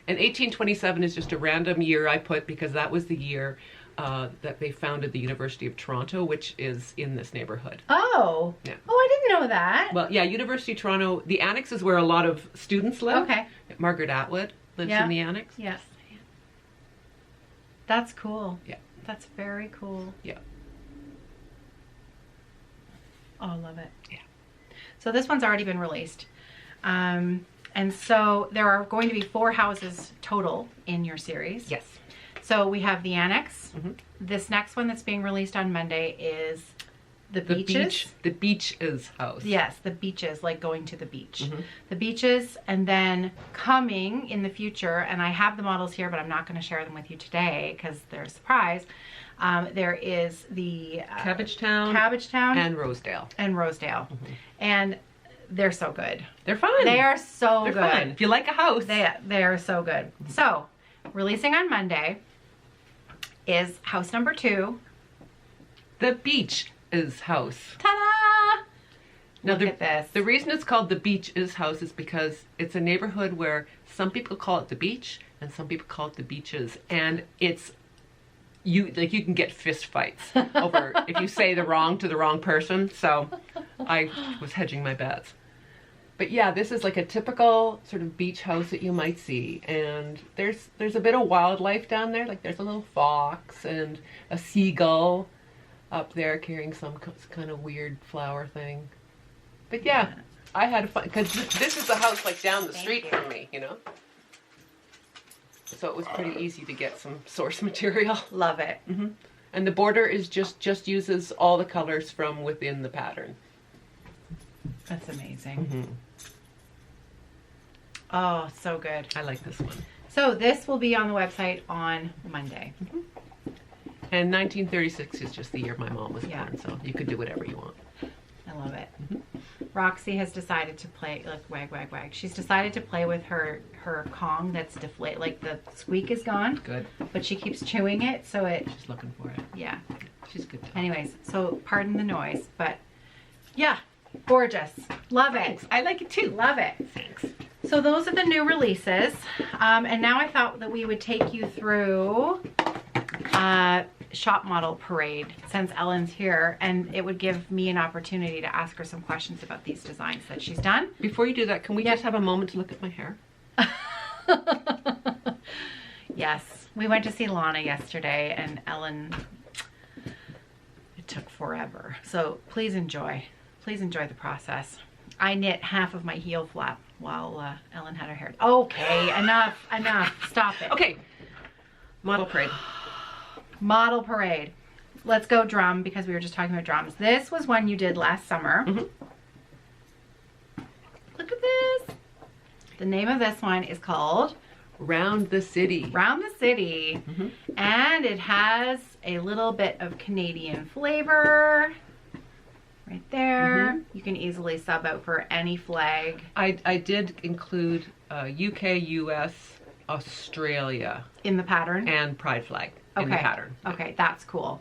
Speaker 4: And 1827 is just a random year I put because that was the year that they founded the University of Toronto, which is in this neighborhood.
Speaker 2: Oh.
Speaker 4: Yeah.
Speaker 2: Oh, I didn't know that.
Speaker 4: Well, yeah, University of Toronto. The annex is where a lot of students live.
Speaker 2: Okay.
Speaker 4: Margaret Atwood lives
Speaker 2: Yeah.
Speaker 4: in the annex.
Speaker 2: Yes. That's cool.
Speaker 4: Yeah.
Speaker 2: That's very cool.
Speaker 4: Yeah.
Speaker 2: Oh, I love it.
Speaker 4: Yeah.
Speaker 2: So this one's already been released. And so there are going to be 4 houses total in your series.
Speaker 4: Yes.
Speaker 2: So we have the annex.
Speaker 4: Mhm.
Speaker 2: This next one that's being released on Monday is the
Speaker 4: The
Speaker 2: beaches.
Speaker 4: beach. The beach is house.
Speaker 2: Yes, the beaches, like going to the beach.
Speaker 4: Mhm.
Speaker 2: The beaches, and then coming in the future, and I have the models here, but I'm not going to share them with you today because they're a surprise. There is the
Speaker 4: Cabbagetown
Speaker 2: and
Speaker 4: Rosedale.
Speaker 2: Rosedale.
Speaker 4: Mhm.
Speaker 2: And they're so good.
Speaker 4: They're fun.
Speaker 2: They are so
Speaker 4: They're
Speaker 2: good.
Speaker 4: fun. If you like a house.
Speaker 2: They are so good. So, releasing on Monday is house number 2.
Speaker 4: The beach is house.
Speaker 2: Ta-da!
Speaker 4: Now
Speaker 2: Look at this.
Speaker 4: The reason it's called the beach is house is because it's a neighborhood where some people call it the beach and some people call it the beaches, and it's you can get fist fights over if you say the wrong to the wrong person. So I was hedging my bets. But yeah, this is like a typical sort of beach house that you might see, and there's a bit of wildlife down there. Like there's a little fox and a seagull up there carrying some kind of weird flower thing. But yeah, I had fun because this is the house like down the street from me, you know. So it was pretty easy to get some source material.
Speaker 2: Love it.
Speaker 4: Mm-hmm. And the border is just uses all the colors from within the pattern.
Speaker 2: That's amazing.
Speaker 4: Mm-hmm.
Speaker 2: Oh, so good.
Speaker 4: I like this one.
Speaker 2: So this will be on the website on Monday.
Speaker 4: And 1936 is just the year my mom was
Speaker 2: Yeah.
Speaker 4: born, so you could do whatever you want.
Speaker 2: I love it. Roxy has decided to play, like wag, wag, wag. She's decided to play with her Kong that's deflated, like the squeak is gone,
Speaker 4: Good.
Speaker 2: but she keeps chewing it, so it,
Speaker 4: She's looking for it.
Speaker 2: yeah.
Speaker 4: She's good.
Speaker 2: Anyways, so pardon the noise, but yeah, gorgeous. Love
Speaker 4: Thanks.
Speaker 2: it.
Speaker 4: I like it too.
Speaker 2: Love it.
Speaker 4: Thanks.
Speaker 2: So those are the new releases. And now I thought that we would take you through Shop Model Parade since Ellen's here, and it would give me an opportunity to ask her some questions about these designs that she's done.
Speaker 4: Before you do that, can we just have a moment to look at my hair?
Speaker 2: Yes, we went to see Lana yesterday, and Ellen, it took forever. So please enjoy the process. I knit half of my heel flap while Ellen had her hair. Okay, enough, stop it.
Speaker 4: Okay. Model parade.
Speaker 2: Model Parade. Let's go drum, because we were just talking about drums. This was one you did last summer.
Speaker 4: Mhm.
Speaker 2: Look at this. The name of this one is called
Speaker 4: Round the City.
Speaker 2: Round the City.
Speaker 4: Mhm.
Speaker 2: And it has a little bit of Canadian flavor right there. You can easily sub out for any flag.
Speaker 4: I did include UK, US, Australia,
Speaker 2: In the pattern.
Speaker 4: and Pride flag in the pattern.
Speaker 2: Okay, that's cool.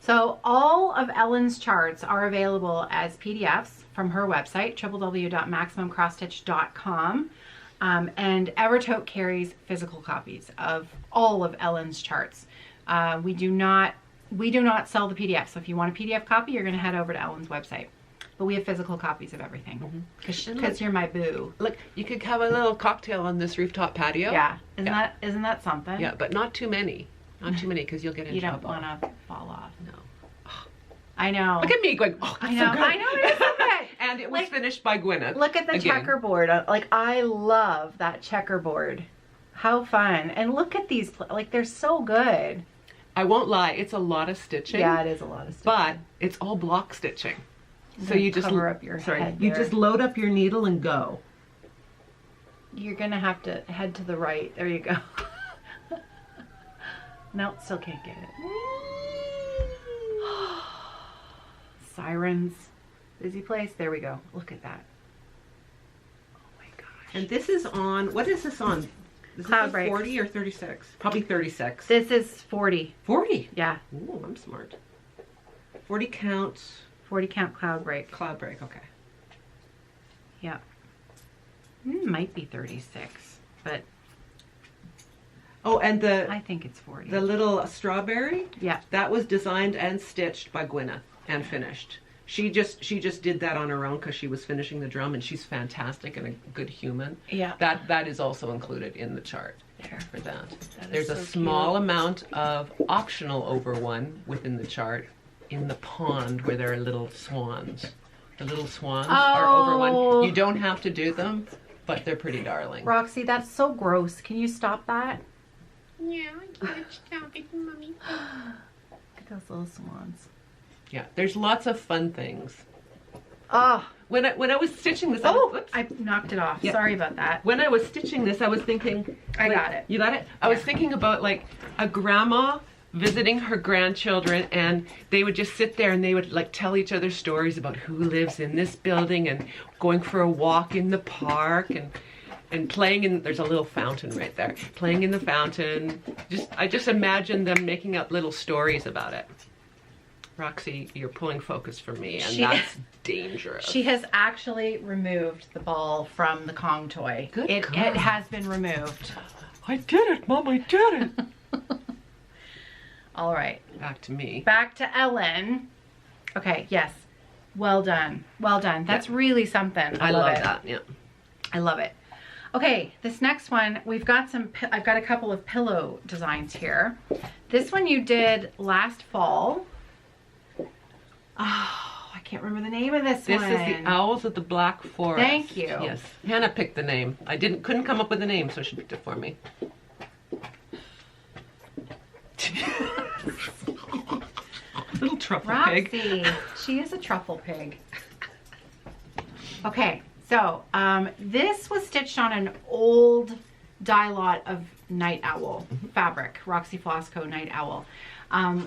Speaker 2: So all of Ellen's charts are available as PDFs from her website, www.maximumcrosstitch.com. And Evertote carries physical copies of all of Ellen's charts. We do not sell the PDF. So if you want a PDF copy, you're going to head over to Ellen's website. But we have physical copies of everything because you're my boo.
Speaker 4: Look, you could have a little cocktail on this rooftop patio.
Speaker 2: Yeah, isn't that something?
Speaker 4: Yeah, but not too many. Not too many, because you'll get in
Speaker 2: You don't
Speaker 4: trouble.
Speaker 2: want to fall off.
Speaker 4: No.
Speaker 2: I know.
Speaker 4: Look at me going, oh,
Speaker 2: I
Speaker 4: that's
Speaker 2: know.
Speaker 4: so good.
Speaker 2: I know, it is so good.
Speaker 4: And it was
Speaker 2: Like,
Speaker 4: finished by Gwyneth.
Speaker 2: Look at the
Speaker 4: again.
Speaker 2: checkerboard. Like, I love that checkerboard. How fun. And look at these, like, they're so good.
Speaker 4: I won't lie, it's a lot of stitching.
Speaker 2: Yeah, it is a lot of stuff.
Speaker 4: But it's all block stitching. So you just
Speaker 2: cover up your head
Speaker 4: you
Speaker 2: there.
Speaker 4: just load up your needle and go.
Speaker 2: You're going to have to head to the right. There you go. No, still can't get it. Sirens. Busy Place. There we go. Look at that. Oh my gosh.
Speaker 4: And this is on, what is this on? Is
Speaker 2: Cloud
Speaker 4: this
Speaker 2: breaks.
Speaker 4: 40 or 36? Probably 36.
Speaker 2: This is 40.
Speaker 4: 40?
Speaker 2: Yeah.
Speaker 4: Ooh, I'm smart. 40 count.
Speaker 2: 40 count cloud break.
Speaker 4: Cloud break, okay.
Speaker 2: Yeah. Might be 36, but
Speaker 4: Oh, and
Speaker 2: I think it's 40.
Speaker 4: the little strawberry,
Speaker 2: Yeah.
Speaker 4: that was designed and stitched by Gwyneth and finished. She just did that on her own because she was finishing the drum, and she's fantastic and a good human.
Speaker 2: Yeah.
Speaker 4: That is also included in the chart
Speaker 2: There.
Speaker 4: for that.
Speaker 2: That is
Speaker 4: There's a
Speaker 2: so
Speaker 4: small
Speaker 2: cute.
Speaker 4: amount of optional over one within the chart in the pond where there are little swans. The little swans are over
Speaker 2: Oh.
Speaker 4: one. You don't have to do them, but they're pretty darling.
Speaker 2: Roxy, that's so gross. Can you stop that?
Speaker 5: Yeah, I can't stop it, Mommy.
Speaker 2: Look at those little swans.
Speaker 4: Yeah, there's lots of fun things.
Speaker 2: Oh,
Speaker 4: When I was stitching this, whoops.
Speaker 2: I knocked it off.
Speaker 4: Yeah.
Speaker 2: Sorry about that.
Speaker 4: When I was stitching this, I was thinking.
Speaker 2: I got it.
Speaker 4: You got it? I was thinking about like a grandma visiting her grandchildren, and they would just sit there and they would like tell each other stories about who lives in this building and going for a walk in the park and playing in, there's a little fountain right there, playing in the fountain. I just imagine them making up little stories about it. Roxy, you're pulling focus from me, and that's dangerous.
Speaker 2: She has actually removed the ball from the Kong toy.
Speaker 4: Good
Speaker 2: It
Speaker 4: girl.
Speaker 2: has been removed.
Speaker 4: I did it, Mom, I did it.
Speaker 2: All right.
Speaker 4: Back to me.
Speaker 2: Back to Ellen. Okay, yes. Well done. Well done. That's really something.
Speaker 4: I
Speaker 2: love
Speaker 4: love
Speaker 2: it.
Speaker 4: that, yeah.
Speaker 2: I love it. Okay, this next one, I've got a couple of pillow designs here. This one you did last fall. Oh, I can't remember the name of this
Speaker 4: This
Speaker 2: one.
Speaker 4: is the Owls of the Black Forest.
Speaker 2: Thank you.
Speaker 4: Yes. Hannah picked the name. I couldn't come up with a name, so she picked it for me. Little truffle pig.
Speaker 2: Roxy. She is a truffle pig. Okay, so this was stitched on an old dye lot of Night Owl fabric, Roxy Floss Co. Night Owl.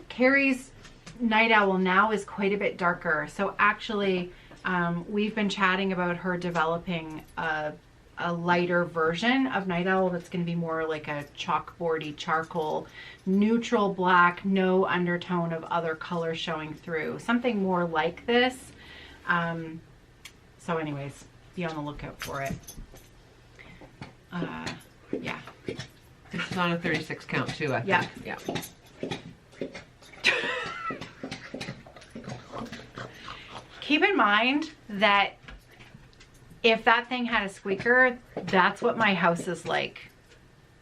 Speaker 2: Kerri's Night Owl now is quite a bit darker, so actually we've been chatting about her developing a lighter version of Night Owl that's going to be more like a chalkboardy charcoal, neutral black, no undertone of other color showing through. Something more like this. So anyways, be on the lookout for it. Yeah.
Speaker 4: This is on a 36 count too, I think.
Speaker 2: Yeah.
Speaker 4: Yeah.
Speaker 2: Keep in mind that if that thing had a squeaker, that's what my house is like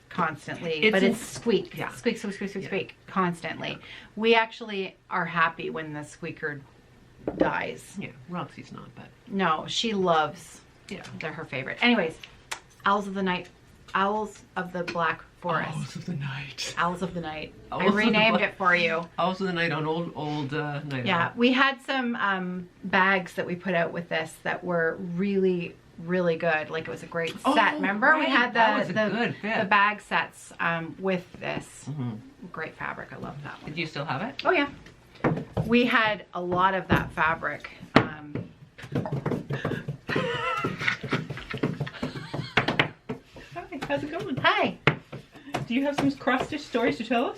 Speaker 2: constantly. But it's squeak.
Speaker 4: Yeah.
Speaker 2: Squeak, squeak, squeak, squeak, squeak constantly. We actually are happy when the squeaker dies.
Speaker 4: Yeah. Roxy's not, but
Speaker 2: No, she loves.
Speaker 4: yeah.
Speaker 2: They're her favorite. Anyways, Owls of the Night. Owls of the Black Forest.
Speaker 4: Owls of the Night.
Speaker 2: Owls of the Night.
Speaker 4: Owls
Speaker 2: I
Speaker 4: of the
Speaker 2: renamed
Speaker 4: Black-
Speaker 2: it for you.
Speaker 4: Owls of the Night on old Night
Speaker 2: Yeah,
Speaker 4: Owl.
Speaker 2: we had some bags that we put out with this that were really, really good. Like it was a great set.
Speaker 4: Oh,
Speaker 2: Remember, we
Speaker 4: right.
Speaker 2: had
Speaker 4: That was a good fit.
Speaker 2: the bag sets with this.
Speaker 4: Mhm.
Speaker 2: Great fabric. I love that one.
Speaker 4: Did you still have it?
Speaker 2: Oh yeah, we had a lot of that fabric.
Speaker 6: Hi, how's it going?
Speaker 2: Hi.
Speaker 6: Do you have some cross-stitch stories to tell us?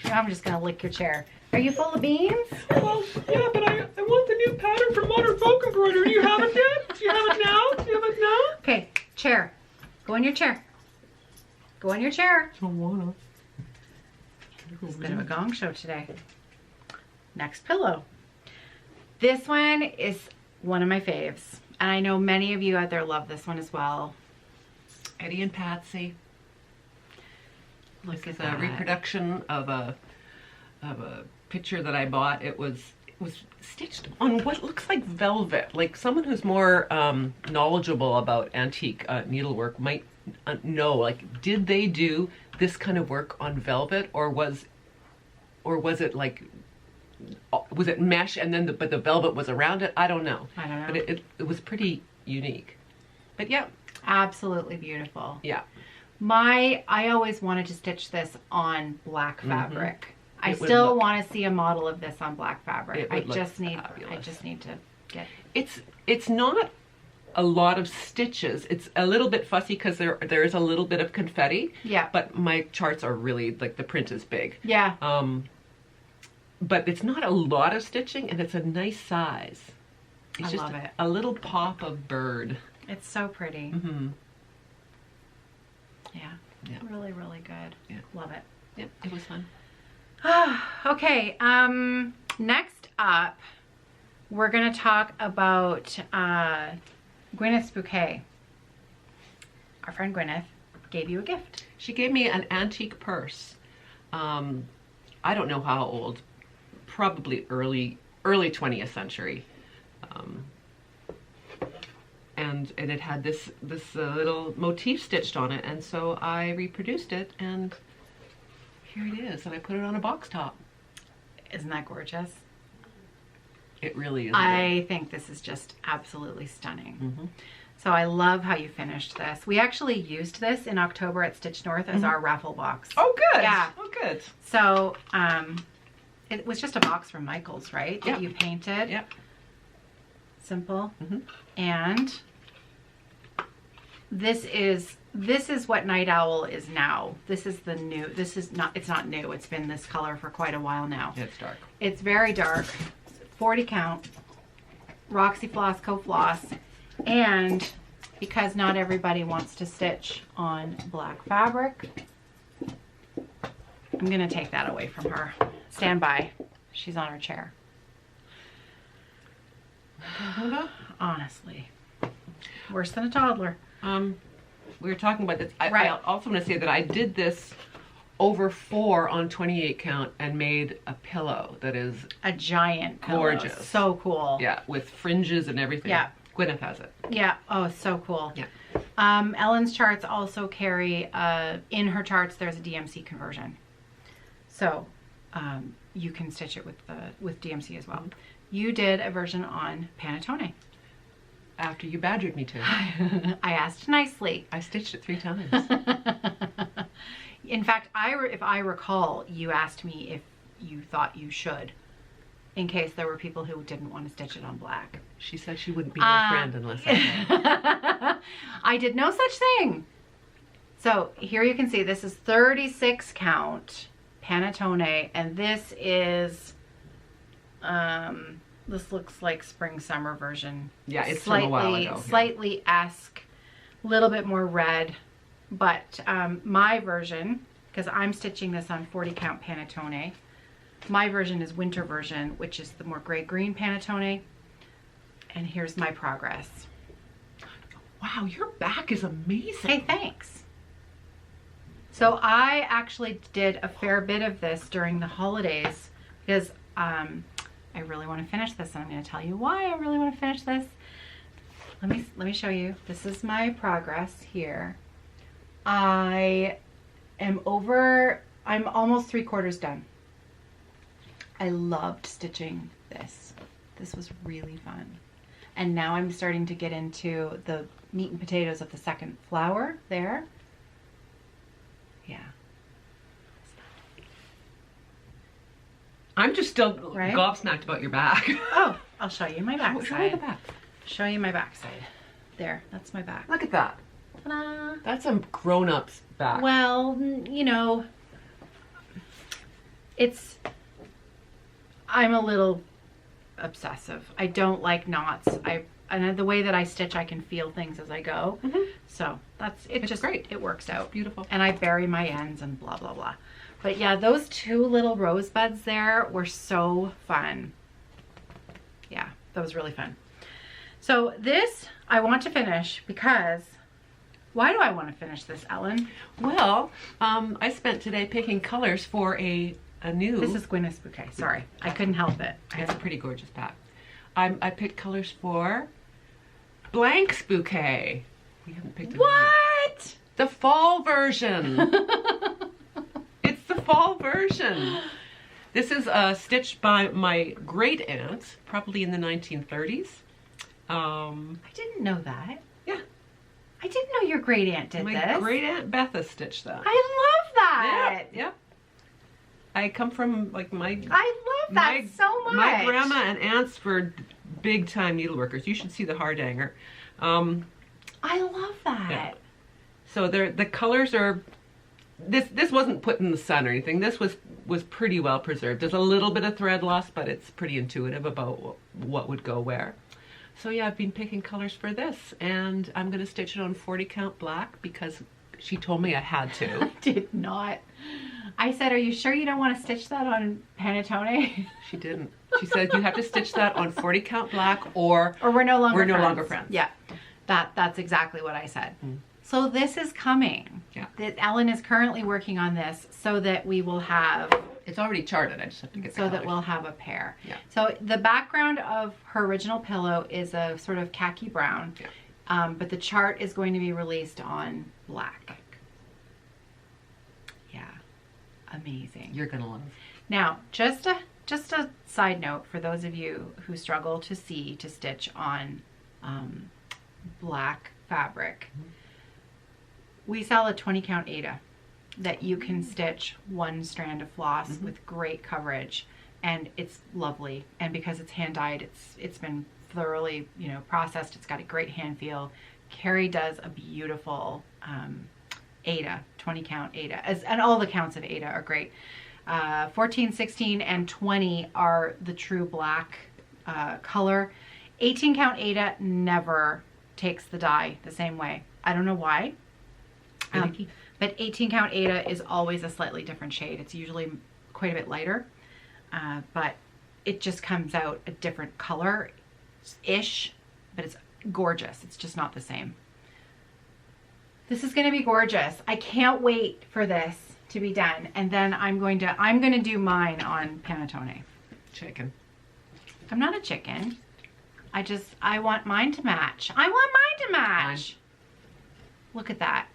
Speaker 2: I'm just gonna lick your chair. Are you full of beans?
Speaker 6: Well, yeah, but I want the new pattern for Modern Folk Embroidery. Do you have it yet? Do you have it now? Do you have it now?
Speaker 2: Okay, chair. Go in your chair. Go in your chair.
Speaker 6: I don't wanna.
Speaker 2: It's a bit of a gong show today. Next pillow. This one is one of my faves. And I know many of you out there love this one as well.
Speaker 4: Eddie and Patsy.
Speaker 2: Look
Speaker 4: This
Speaker 2: at
Speaker 4: is a
Speaker 2: that.
Speaker 4: reproduction of a picture that I bought. It was stitched on what looks like velvet. Like someone who's more knowledgeable about antique needlework might know. Like, did they do this kind of work on velvet, or was it like, was it mesh and then but the velvet was around it? I don't know.
Speaker 2: I don't know.
Speaker 4: But it was pretty unique. But yeah,
Speaker 2: Absolutely beautiful.
Speaker 4: yeah.
Speaker 2: I always wanted to stitch this on black fabric. I
Speaker 4: It would
Speaker 2: still
Speaker 4: look-
Speaker 2: want to see a model of this on black fabric.
Speaker 4: It
Speaker 2: I
Speaker 4: would look
Speaker 2: just need
Speaker 4: fabulous.
Speaker 2: to get.
Speaker 4: It's not a lot of stitches. It's a little bit fussy because there is a little bit of confetti.
Speaker 2: Yeah.
Speaker 4: But my charts are really, like, the print is big.
Speaker 2: Yeah.
Speaker 4: But it's not a lot of stitching, and it's a nice size. It's
Speaker 2: I
Speaker 4: just
Speaker 2: love it.
Speaker 4: a little pop of bird.
Speaker 2: It's so pretty.
Speaker 4: Mm-hmm.
Speaker 2: Yeah.
Speaker 4: Yeah.
Speaker 2: Really, really good.
Speaker 4: Yeah.
Speaker 2: Love it.
Speaker 4: Yep, it was fun.
Speaker 2: Okay. Next up, we're gonna talk about Gwyneth's bouquet. Our friend Gwyneth gave you a gift.
Speaker 4: She gave me an antique purse. I don't know how old. Probably early 20th century. And it had this little motif stitched on it, and so I reproduced it, and here it is, and I put it on a box top.
Speaker 2: Isn't that gorgeous?
Speaker 4: It really is.
Speaker 2: I think this is just absolutely stunning.
Speaker 4: Mm-hmm.
Speaker 2: So I love how you finished this. We actually used this in October at Stitch North as our raffle box.
Speaker 4: Oh, good.
Speaker 2: Yeah.
Speaker 4: Oh, good.
Speaker 2: So it was just a box from Michael's, right?
Speaker 4: Yep.
Speaker 2: That you painted.
Speaker 4: Yep.
Speaker 2: Simple.
Speaker 4: Mm-hmm.
Speaker 2: And this is what Night Owl is now. This is the new. This is not. It's not new. It's been this color for quite a while now.
Speaker 4: It's dark.
Speaker 2: It's very dark. 40 count. Roxy Floss Co floss. And because not everybody wants to stitch on black fabric, I'm gonna take that away from her. Stand by. She's on her chair. Honestly, worse than a toddler.
Speaker 4: We were talking about this.
Speaker 2: Right.
Speaker 4: I also want to say that I did this over 4 on 28 count and made a pillow that is,
Speaker 2: A giant pillow.
Speaker 4: Gorgeous.
Speaker 2: So cool.
Speaker 4: yeah, with fringes and everything.
Speaker 2: Yeah.
Speaker 4: Gwyneth has it.
Speaker 2: Yeah. Oh, so cool.
Speaker 4: Yeah.
Speaker 2: Ellen's charts also carry, in her charts, there's a DMC conversion. So you can stitch it with DMC as well. You did a version on Panettone.
Speaker 4: After you badgered me to.
Speaker 2: I asked nicely.
Speaker 4: I stitched it 3 times.
Speaker 2: In fact, if I recall, you asked me if you thought you should, in case there were people who didn't want to stitch it on black.
Speaker 4: She said she wouldn't be my friend unless I did.
Speaker 2: I did no such thing. So here you can see this is 36 count Panettone, and this is this looks like spring summer version.
Speaker 4: Yeah, it's from a while ago. Yeah.
Speaker 2: Slightly esque, little bit more red, but my version, because I'm stitching this on 40 count Panettone, my version is winter version, which is the more gray green Panettone. And here's my progress.
Speaker 4: Wow, your back is amazing.
Speaker 2: Hey, thanks. So I actually did a fair bit of this during the holidays because I really want to finish this, and I'm going to tell you why I really want to finish this. Let me show you. This is my progress here. I'm almost 3/4 done. I loved stitching this. This was really fun. And now I'm starting to get into the meat and potatoes of the second flower there. Yeah.
Speaker 4: I'm just still
Speaker 2: Right?
Speaker 4: gobsmacked about your back.
Speaker 2: Oh, I'll show you my
Speaker 4: Show me
Speaker 2: backside.
Speaker 4: the back.
Speaker 2: Show you my backside. There, that's my back.
Speaker 4: Look at that.
Speaker 2: Ta-da.
Speaker 4: That's a grown-up's back.
Speaker 2: Well, you know, I'm a little obsessive. I don't like knots. And the way that I stitch, I can feel things as I go.
Speaker 4: Mhm.
Speaker 2: So it's just
Speaker 4: great.
Speaker 2: It works out.
Speaker 4: Beautiful.
Speaker 2: And I bury my ends and blah, blah, blah. But yeah, those 2 little rosebuds there were so fun. Yeah, that was really fun. So this I want to finish because, why do I want to finish this, Ellen?
Speaker 4: Well, I spent today picking colors for a new...
Speaker 2: This is Gwyneth's bouquet. Sorry, I couldn't help it.
Speaker 4: It's a pretty gorgeous pack. I picked colors for Blank's bouquet. We haven't picked it.
Speaker 2: What?
Speaker 4: The fall version. It's the fall version. This is stitched by my great aunt, probably in the 1930s.
Speaker 2: I didn't know that.
Speaker 4: Yeah.
Speaker 2: I didn't know your great aunt did
Speaker 4: My
Speaker 2: this.
Speaker 4: great aunt Betha stitched that.
Speaker 2: I love that.
Speaker 4: Yep. I come from like
Speaker 2: I love that so much.
Speaker 4: My grandma and aunts were big time needleworkers. You should see the hard hanger.
Speaker 2: I love that.
Speaker 4: Yeah. So the colors are. This wasn't put in the sun or anything. This was pretty well preserved. There's a little bit of thread loss, but it's pretty intuitive about what would go where. So yeah, I've been picking colors for this, and I'm gonna stitch it on 40 count black because she told me I had to.
Speaker 2: I did not. I said, "Are you sure you don't want to stitch that on panettone?"
Speaker 4: She didn't. She said you have to stitch that on 40 count black, or
Speaker 2: we're no longer
Speaker 4: friends.
Speaker 2: Yeah, that's exactly what I said. So this is coming.
Speaker 4: Yeah.
Speaker 2: Ellen is currently working on this so that we will have.
Speaker 4: It's already charted. I just have to get the
Speaker 2: so that
Speaker 4: colors.
Speaker 2: we'll have a pair.
Speaker 4: Yeah.
Speaker 2: So the background of her original pillow is a sort of khaki brown, but the chart is going to be released on black. Yeah, amazing.
Speaker 4: You're gonna love.
Speaker 2: Now, just a side note for those of you who struggle to stitch on black fabric. We sell a 20 count Ada that you can stitch one strand of floss with great coverage, and it's lovely. And because it's hand dyed, it's been thoroughly processed. It's got a great hand feel. Kerri does a beautiful Ada, 20 count Ada, and all the counts of Ada are great. 14, 16, and 20 are the true black color. 18 count Ada never takes the dye the same way. I don't know why. But 18 count Ada is always a slightly different shade. It's usually quite a bit lighter, but it just comes out a different color-ish, but it's gorgeous. It's just not the same. This is going to be gorgeous. I can't wait for this to be done, and then I'm going to do mine on panettone.
Speaker 4: Chicken.
Speaker 2: I'm not a chicken. I want mine to match. I want mine to match. Look at that.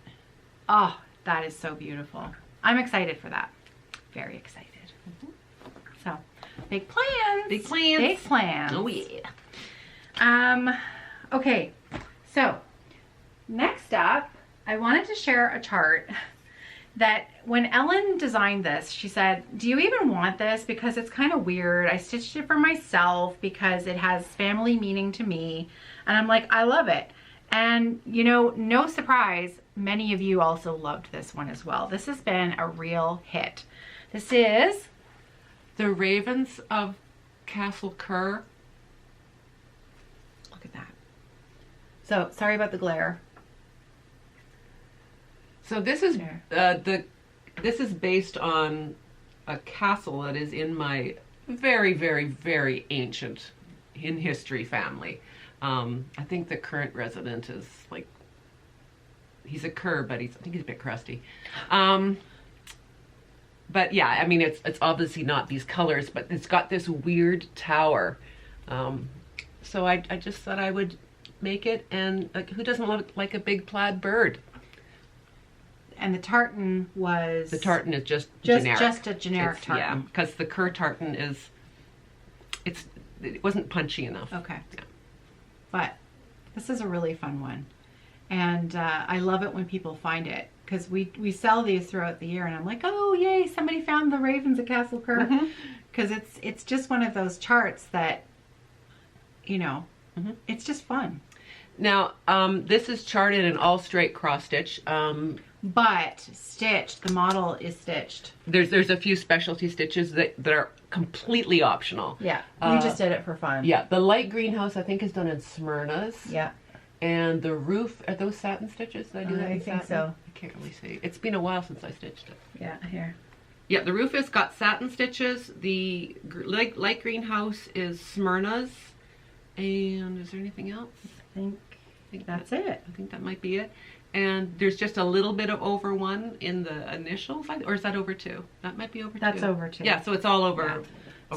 Speaker 2: Oh, that is so beautiful. I'm excited for that. Very excited. So, big plans.
Speaker 4: Big plans.
Speaker 2: Big plans.
Speaker 4: Oh yeah.
Speaker 2: Okay. So, next up, I wanted to share a chart that when Ellen designed this, she said, "Do you even want this? Because it's kind of weird. I stitched it for myself because it has family meaning to me." And I'm like, I love it. And no surprise, many of you also loved this one as well. This has been a real hit. This is
Speaker 4: The Ravens of Castle Kerr.
Speaker 2: Look at that. So, sorry about the glare.
Speaker 4: So this is
Speaker 2: There.
Speaker 4: this is based on a castle that is in my very, very, very ancient in history family. I think the current resident is like, he's a Kerr, but I think he's a bit crusty. But yeah, I mean, it's obviously not these colors, but it's got this weird tower. So I just thought I would make it, and who doesn't love like a big plaid bird?
Speaker 2: And the tartan was...
Speaker 4: The tartan is just generic.
Speaker 2: Just a generic tartan.
Speaker 4: Yeah, because the Kerr tartan is, it wasn't punchy enough.
Speaker 2: Okay.
Speaker 4: Yeah.
Speaker 2: But this is a really fun one. And I love it when people find it, because we sell these throughout the year, and I'm like, oh yay, somebody found the Ravens at Castle Kerr. Because it's just one of those charts that, it's just fun.
Speaker 4: Now, this is charted in all straight cross stitch.
Speaker 2: But stitched, the model is stitched.
Speaker 4: There's a few specialty stitches that are completely optional.
Speaker 2: Yeah, we just did it for fun.
Speaker 4: Yeah, the light greenhouse I think is done in Smyrna's.
Speaker 2: Yeah.
Speaker 4: And the roof, are those satin stitches? Did I do that in
Speaker 2: I think
Speaker 4: satin?
Speaker 2: so.
Speaker 4: I can't really see. It's been a while since I stitched it.
Speaker 2: Yeah, here.
Speaker 4: Yeah, the roof has got satin stitches. The light greenhouse is Smyrna's. And is there anything else?
Speaker 2: I think that's it.
Speaker 4: I think that might be it. And there's just a little bit of over one in the initials, or is that over two? That might be over two.
Speaker 2: That's over two.
Speaker 4: Yeah, so it's all over.
Speaker 2: Yeah.
Speaker 4: over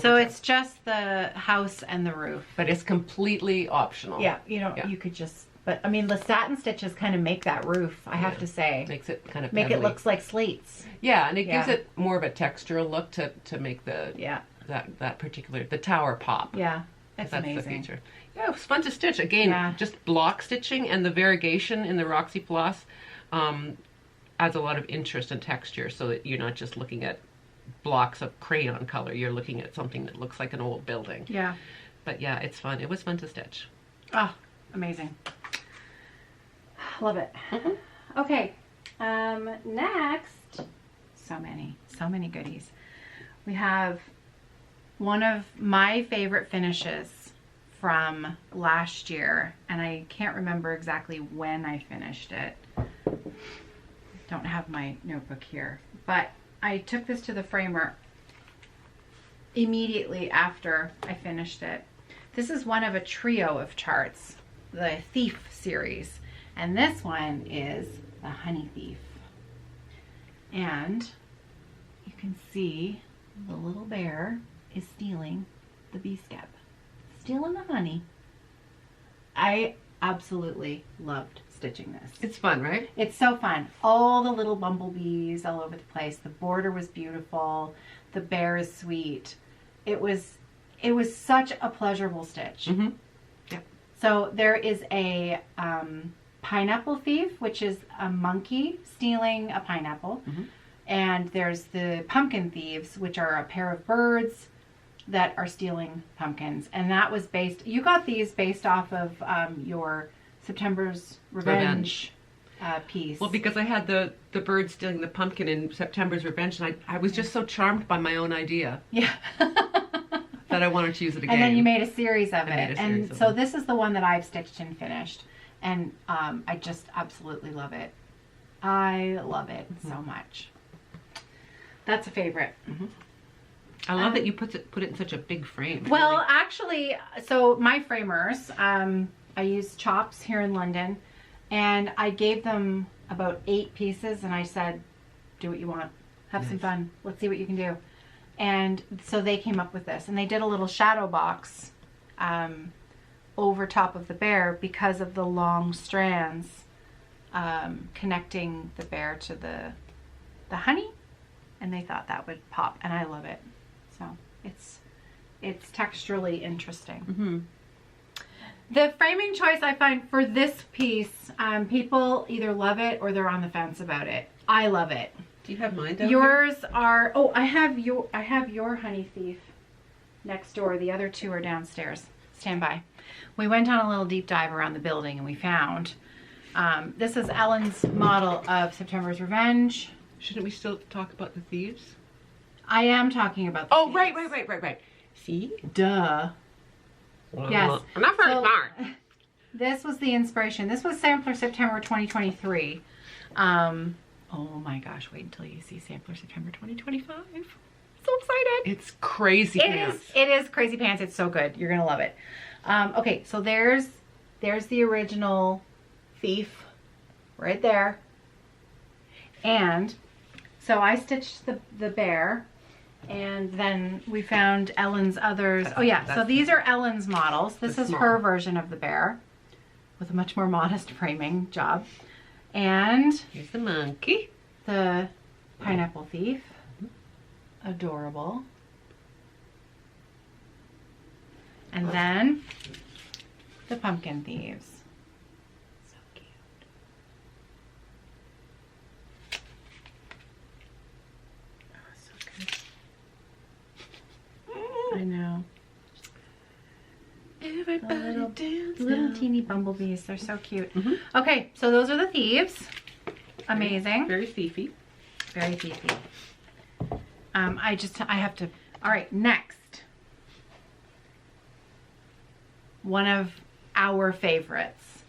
Speaker 2: So
Speaker 4: two.
Speaker 2: it's just the house and the roof.
Speaker 4: But it's completely optional.
Speaker 2: Yeah,
Speaker 4: Yeah.
Speaker 2: you could just, but I mean, the satin stitches kind of make that roof, I have to say.
Speaker 4: Makes it kind of
Speaker 2: Make it
Speaker 4: pebbly.
Speaker 2: look like slates.
Speaker 4: Yeah, and it gives
Speaker 2: Yeah.
Speaker 4: it more of a textural look to make the that particular the tower pop.
Speaker 2: Yeah, that's
Speaker 4: the
Speaker 2: amazing.
Speaker 4: feature. Yeah, it was fun to stitch. Again,
Speaker 2: Yeah.
Speaker 4: just block stitching and the variegation in the Roxy Floss adds a lot of interest and texture, so that you're not just looking at blocks of crayon color. You're looking at something that looks like an old building.
Speaker 2: Yeah.
Speaker 4: But yeah, it's fun. It was fun to stitch.
Speaker 2: Oh, amazing. Love it. Okay. Next, so many goodies. We have one of my favorite finishes from last year, and I can't remember exactly when I finished it. Don't have my notebook here, but I took this to the framer immediately after I finished it. This is one of a trio of charts, the Thief series, and this one is the Honey Thief. And you can see the little bear is stealing the bee scab, stealing the honey. I absolutely loved stitching this.
Speaker 4: It's fun, right?
Speaker 2: It's so fun. All the little bumblebees all over the place. The border was beautiful. The bear is sweet. It was such a pleasurable stitch.
Speaker 4: Yep.
Speaker 2: So there is a pineapple thief, which is a monkey stealing a pineapple. And there's the pumpkin thieves, which are a pair of birds that are stealing pumpkins. And that was based, you got these based off of your September's Revenge piece.
Speaker 4: Well, because I had the bird stealing the pumpkin in September's Revenge, and I was just so charmed by my own idea.
Speaker 2: Yeah.
Speaker 4: That I wanted to use it again.
Speaker 2: And then you made a series of
Speaker 4: I made
Speaker 2: it.
Speaker 4: a series
Speaker 2: And
Speaker 4: of
Speaker 2: so
Speaker 4: them.
Speaker 2: this is the one that I've stitched and finished. And I just absolutely love it. I love it so much. That's a favorite.
Speaker 4: I love that you put it in such a big frame.
Speaker 2: Well,
Speaker 4: really.
Speaker 2: actually, so my framers, I use Chops here in London, and I gave them about 8 pieces, and I said, do what you want. Have some fun. Let's see what you can do. And so they came up with this, and they did a little shadow box over top of the bear because of the long strands connecting the bear to the honey, and they thought that would pop, and I love it. So it's texturally interesting. The framing choice I find for this piece, people either love it or they're on the fence about it. I love it.
Speaker 4: Do you have mine down
Speaker 2: Yours are, oh, I have your Honey Thief next door. The other two are downstairs. Stand by. We went on a little deep dive around the building and we found, this is Ellen's model of September's Revenge.
Speaker 4: here? Shouldn't we still talk about the thieves?
Speaker 2: I am talking about the
Speaker 4: Oh,
Speaker 2: thieves.
Speaker 4: right. See?
Speaker 2: Duh. Yes.
Speaker 4: I'm not very
Speaker 2: So-
Speaker 4: smart.
Speaker 2: This was the inspiration. This was Sampler September 2023. Oh my gosh, wait until you see Sampler September 2025. So excited.
Speaker 4: It's crazy pants.
Speaker 2: It is crazy pants. It's so good. You're going to love it. Okay, so there's the original thief right there. And so I stitched the bear, and then we found Ellen's others. Oh yeah, so these are Ellen's models. This is her version of the bear with a much more modest framing job. And
Speaker 4: Here's the monkey.
Speaker 2: the pineapple thief. Adorable. And then the pumpkin thieves. So cute. Oh, so good. I know.
Speaker 4: Everybody
Speaker 2: The little teeny bumblebees. They're so cute. Okay, so those are the thieves. Amazing.
Speaker 4: Very thiefy.
Speaker 2: Very thiefy. I have to, all right, next. One of our favorites.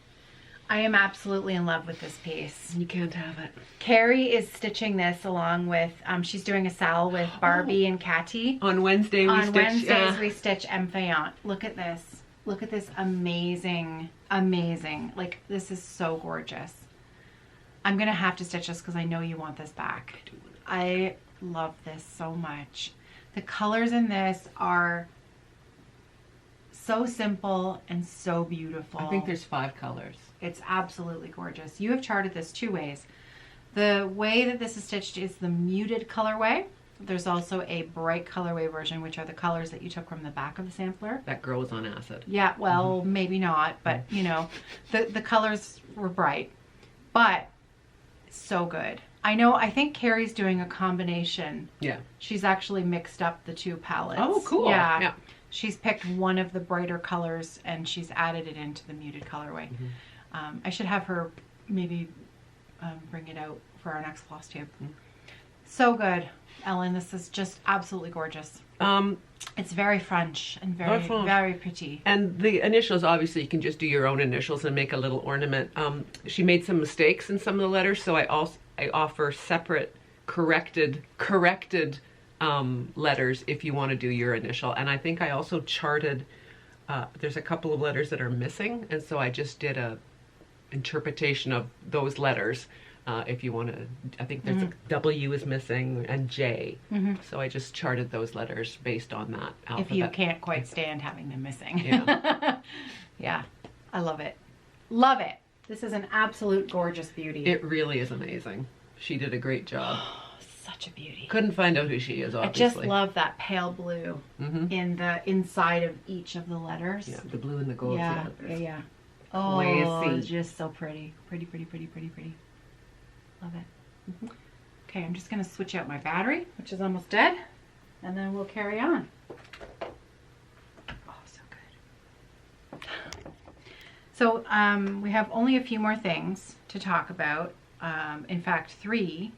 Speaker 2: I am absolutely in love with this piece.
Speaker 4: You can't have it.
Speaker 2: Kerri is stitching this along with, she's doing a SAL with Barbie and Catty.
Speaker 4: On Wednesday we
Speaker 2: On
Speaker 4: stitch.
Speaker 2: Wednesdays we stitch Emphaeon. Look at this. Look at this amazing, amazing. Like, this is so gorgeous. I'm going to have to stitch this because I know you want this back. I love this so much. The colors in this are so simple and so beautiful.
Speaker 4: I think there's 5 colors.
Speaker 2: It's absolutely gorgeous. You have charted this 2 ways. The way that this is stitched is the muted colorway. There's also a bright colorway version, which are the colors that you took from the back of the sampler.
Speaker 4: That girl was on acid.
Speaker 2: Yeah, well, maybe not, but you know, the colors were bright, but so good. I think Kerri's doing a combination.
Speaker 4: Yeah.
Speaker 2: She's actually mixed up the two palettes.
Speaker 4: Oh, cool.
Speaker 2: Yeah.
Speaker 4: Yeah.
Speaker 2: She's picked one of the brighter colors and she's added it into the muted colorway. I should have her maybe bring it out for our next floss tube. So good, Ellen. This is just absolutely gorgeous. It's very French and very, very pretty.
Speaker 4: And the initials, obviously, you can just do your own initials and make a little ornament. She made some mistakes in some of the letters, so I offer separate corrected letters if you want to do your initial. And I think I also charted. There's a couple of letters that are missing, and so I just did a interpretation of those letters. If you want to, I think there's a W is missing and J. So I just charted those letters based on that alphabet.
Speaker 2: If you can't quite stand having them missing.
Speaker 4: Yeah.
Speaker 2: Yeah, I love it. Love it. This is an absolute gorgeous beauty.
Speaker 4: It really is amazing. She did a great job.
Speaker 2: Such a beauty.
Speaker 4: Couldn't find out who she is, obviously.
Speaker 2: I just love that pale blue in the inside of each of the letters.
Speaker 4: Yeah, the blue and the gold.
Speaker 2: Yeah. Oh,
Speaker 4: Classy.
Speaker 2: it's just so pretty. Pretty, pretty, pretty, pretty, pretty. Love it. Okay, I'm just going to switch out my battery, which is almost dead, and then we'll carry on. Oh, so good. So we have only a few more things to talk about. In fact, three.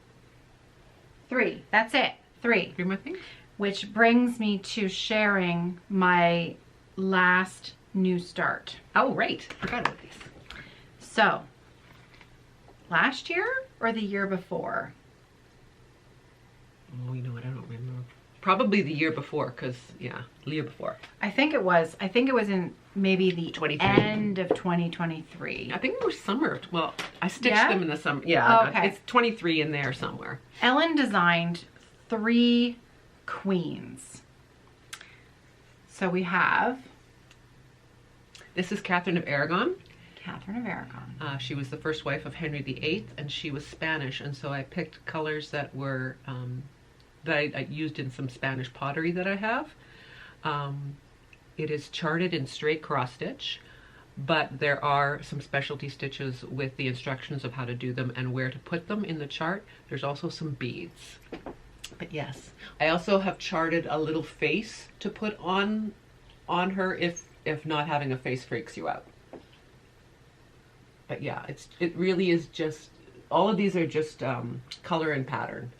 Speaker 2: That's it. Three.
Speaker 4: 3 more things?
Speaker 2: Which brings me to sharing my last new start.
Speaker 4: Oh, right. Forgot about these.
Speaker 2: So, last year or the year before?
Speaker 4: Oh, you know what? I don't remember. Probably the year before, because, yeah, the year before.
Speaker 2: I think it was in maybe the
Speaker 4: 23.
Speaker 2: end of 2023.
Speaker 4: I think it was summer. Well, I stitched
Speaker 2: Yeah?
Speaker 4: them in the summer. Yeah,
Speaker 2: Okay.
Speaker 4: it's 23 in there somewhere.
Speaker 2: Ellen designed 3 queens. So we have
Speaker 4: This is Catherine of Aragon.
Speaker 2: Catherine of Aragon.
Speaker 4: She was the first wife of Henry VIII, and she was Spanish, and so I picked colors that were that I used in some Spanish pottery that I have. It is charted in straight cross stitch, but there are some specialty stitches with the instructions of how to do them and where to put them in the chart. There's also some beads. But yes, I also have charted a little face to put on her if not having a face freaks you out. But yeah, it really is just, all of these are just color and pattern.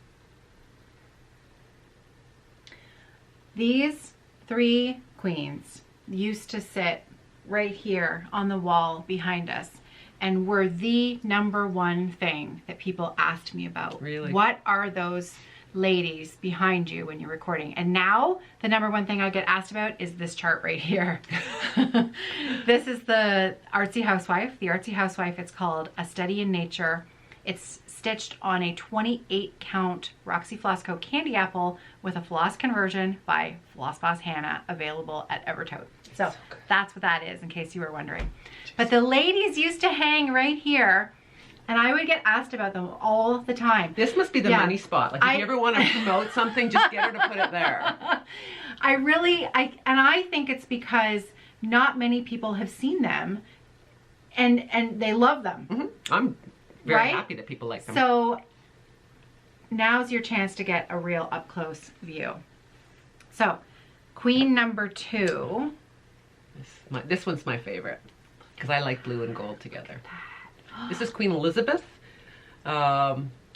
Speaker 2: These 3 queens used to sit right here on the wall behind us and were the #1 thing that people asked me about.
Speaker 4: Really?
Speaker 2: What are those ladies behind you when you're recording? And now the #1 thing I get asked about is this chart right here. This is the Artsy Housewife. The Artsy Housewife, it's called A Study in Nature. It's stitched on a 28 count Roxy Floss Co candy apple with a floss conversion by Floss Boss Hannah, available at Evertote. So that's what that is, in case you were wondering. But the ladies used to hang right here, and I would get asked about them all the time.
Speaker 4: This must be the money spot. Like, if you ever want to promote something, just get her to put it there.
Speaker 2: I think it's because not many people have seen them, and they love them.
Speaker 4: Mm-hmm. I'm very happy that people like them.
Speaker 2: So now's your chance to get a real up close view. So queen #2.
Speaker 4: This one's my favorite because I like blue and gold together. This is Queen Elizabeth.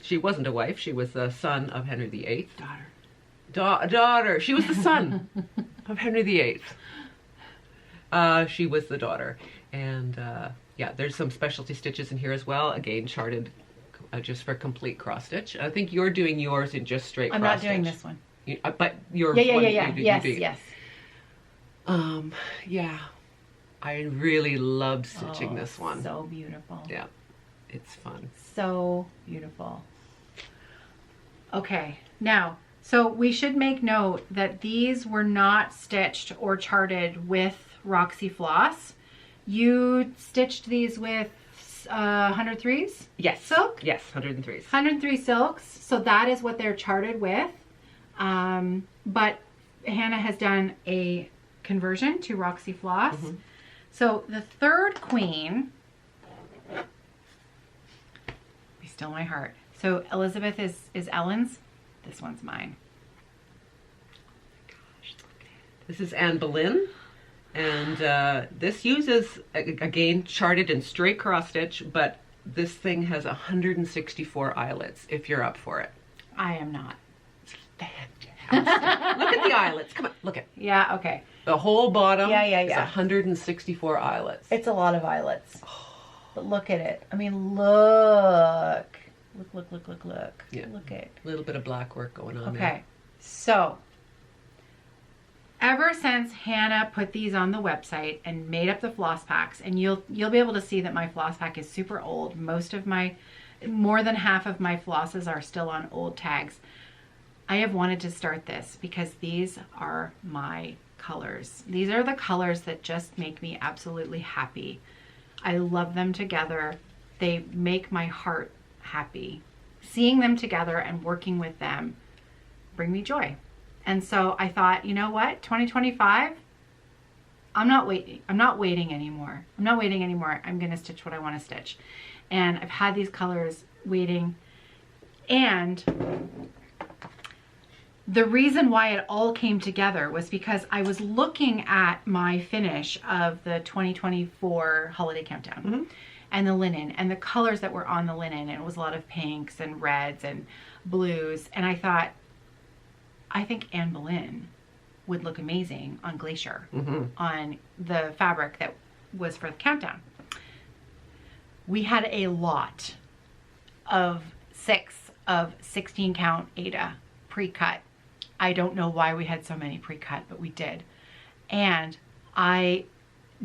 Speaker 4: She wasn't a wife. She was the son of Henry VIII. Daughter. She was the son of Henry VIII. She was the daughter. And yeah, there's some specialty stitches in here as well. Again, charted just for complete cross stitch. I think you're doing yours in just straight cross stitch.
Speaker 2: I'm not doing this one.
Speaker 4: But your
Speaker 2: Yeah. Yes.
Speaker 4: Yeah. I really loved stitching this one.
Speaker 2: So beautiful.
Speaker 4: Yeah, it's fun.
Speaker 2: So beautiful. Okay, now, so we should make note that these were not stitched or charted with Roxy Floss. You stitched these with 103s?
Speaker 4: Yes.
Speaker 2: Silk?
Speaker 4: Yes, 103s.
Speaker 2: 103 silks, so that is what they're charted with. But Hannah has done a conversion to Roxy Floss.
Speaker 4: Mm-hmm.
Speaker 2: So the third queen, be still my heart. So Elizabeth is Ellen's. This one's mine.
Speaker 4: This is Anne Boleyn, and this uses, again, charted and straight cross stitch, but this thing has 164 eyelets if you're up for it.
Speaker 2: I am not.
Speaker 4: Fantastic. Look at the eyelets. Come on, look at
Speaker 2: Yeah, okay.
Speaker 4: the whole bottom.
Speaker 2: Yeah.
Speaker 4: Is 164 eyelets.
Speaker 2: It's a lot of eyelets. But look at it. I mean, look. Look.
Speaker 4: Yeah.
Speaker 2: Look at.
Speaker 4: A little bit of black work going on there.
Speaker 2: Okay. So, ever since Hannah put these on the website and made up the floss packs, and you'll be able to see that my floss pack is super old. More than half of my flosses are still on old tags. I have wanted to start this because these are my colors. These are the colors that just make me absolutely happy. I love them together. They make my heart happy. Seeing them together and working with them bring me joy. And so I thought, you know what? 2025, I'm not waiting anymore. I'm going to stitch what I want to stitch. And I've had these colors waiting. And the reason why it all came together was because I was looking at my finish of the 2024 holiday countdown and the linen and the colors that were on the linen. And it was a lot of pinks and reds and blues. And I thought, I think Anne Boleyn would look amazing on Glacier, on the fabric that was for the countdown. We had a lot of 6 of 16 count Aida pre-cut. I don't know why we had so many pre-cut, but we did. And I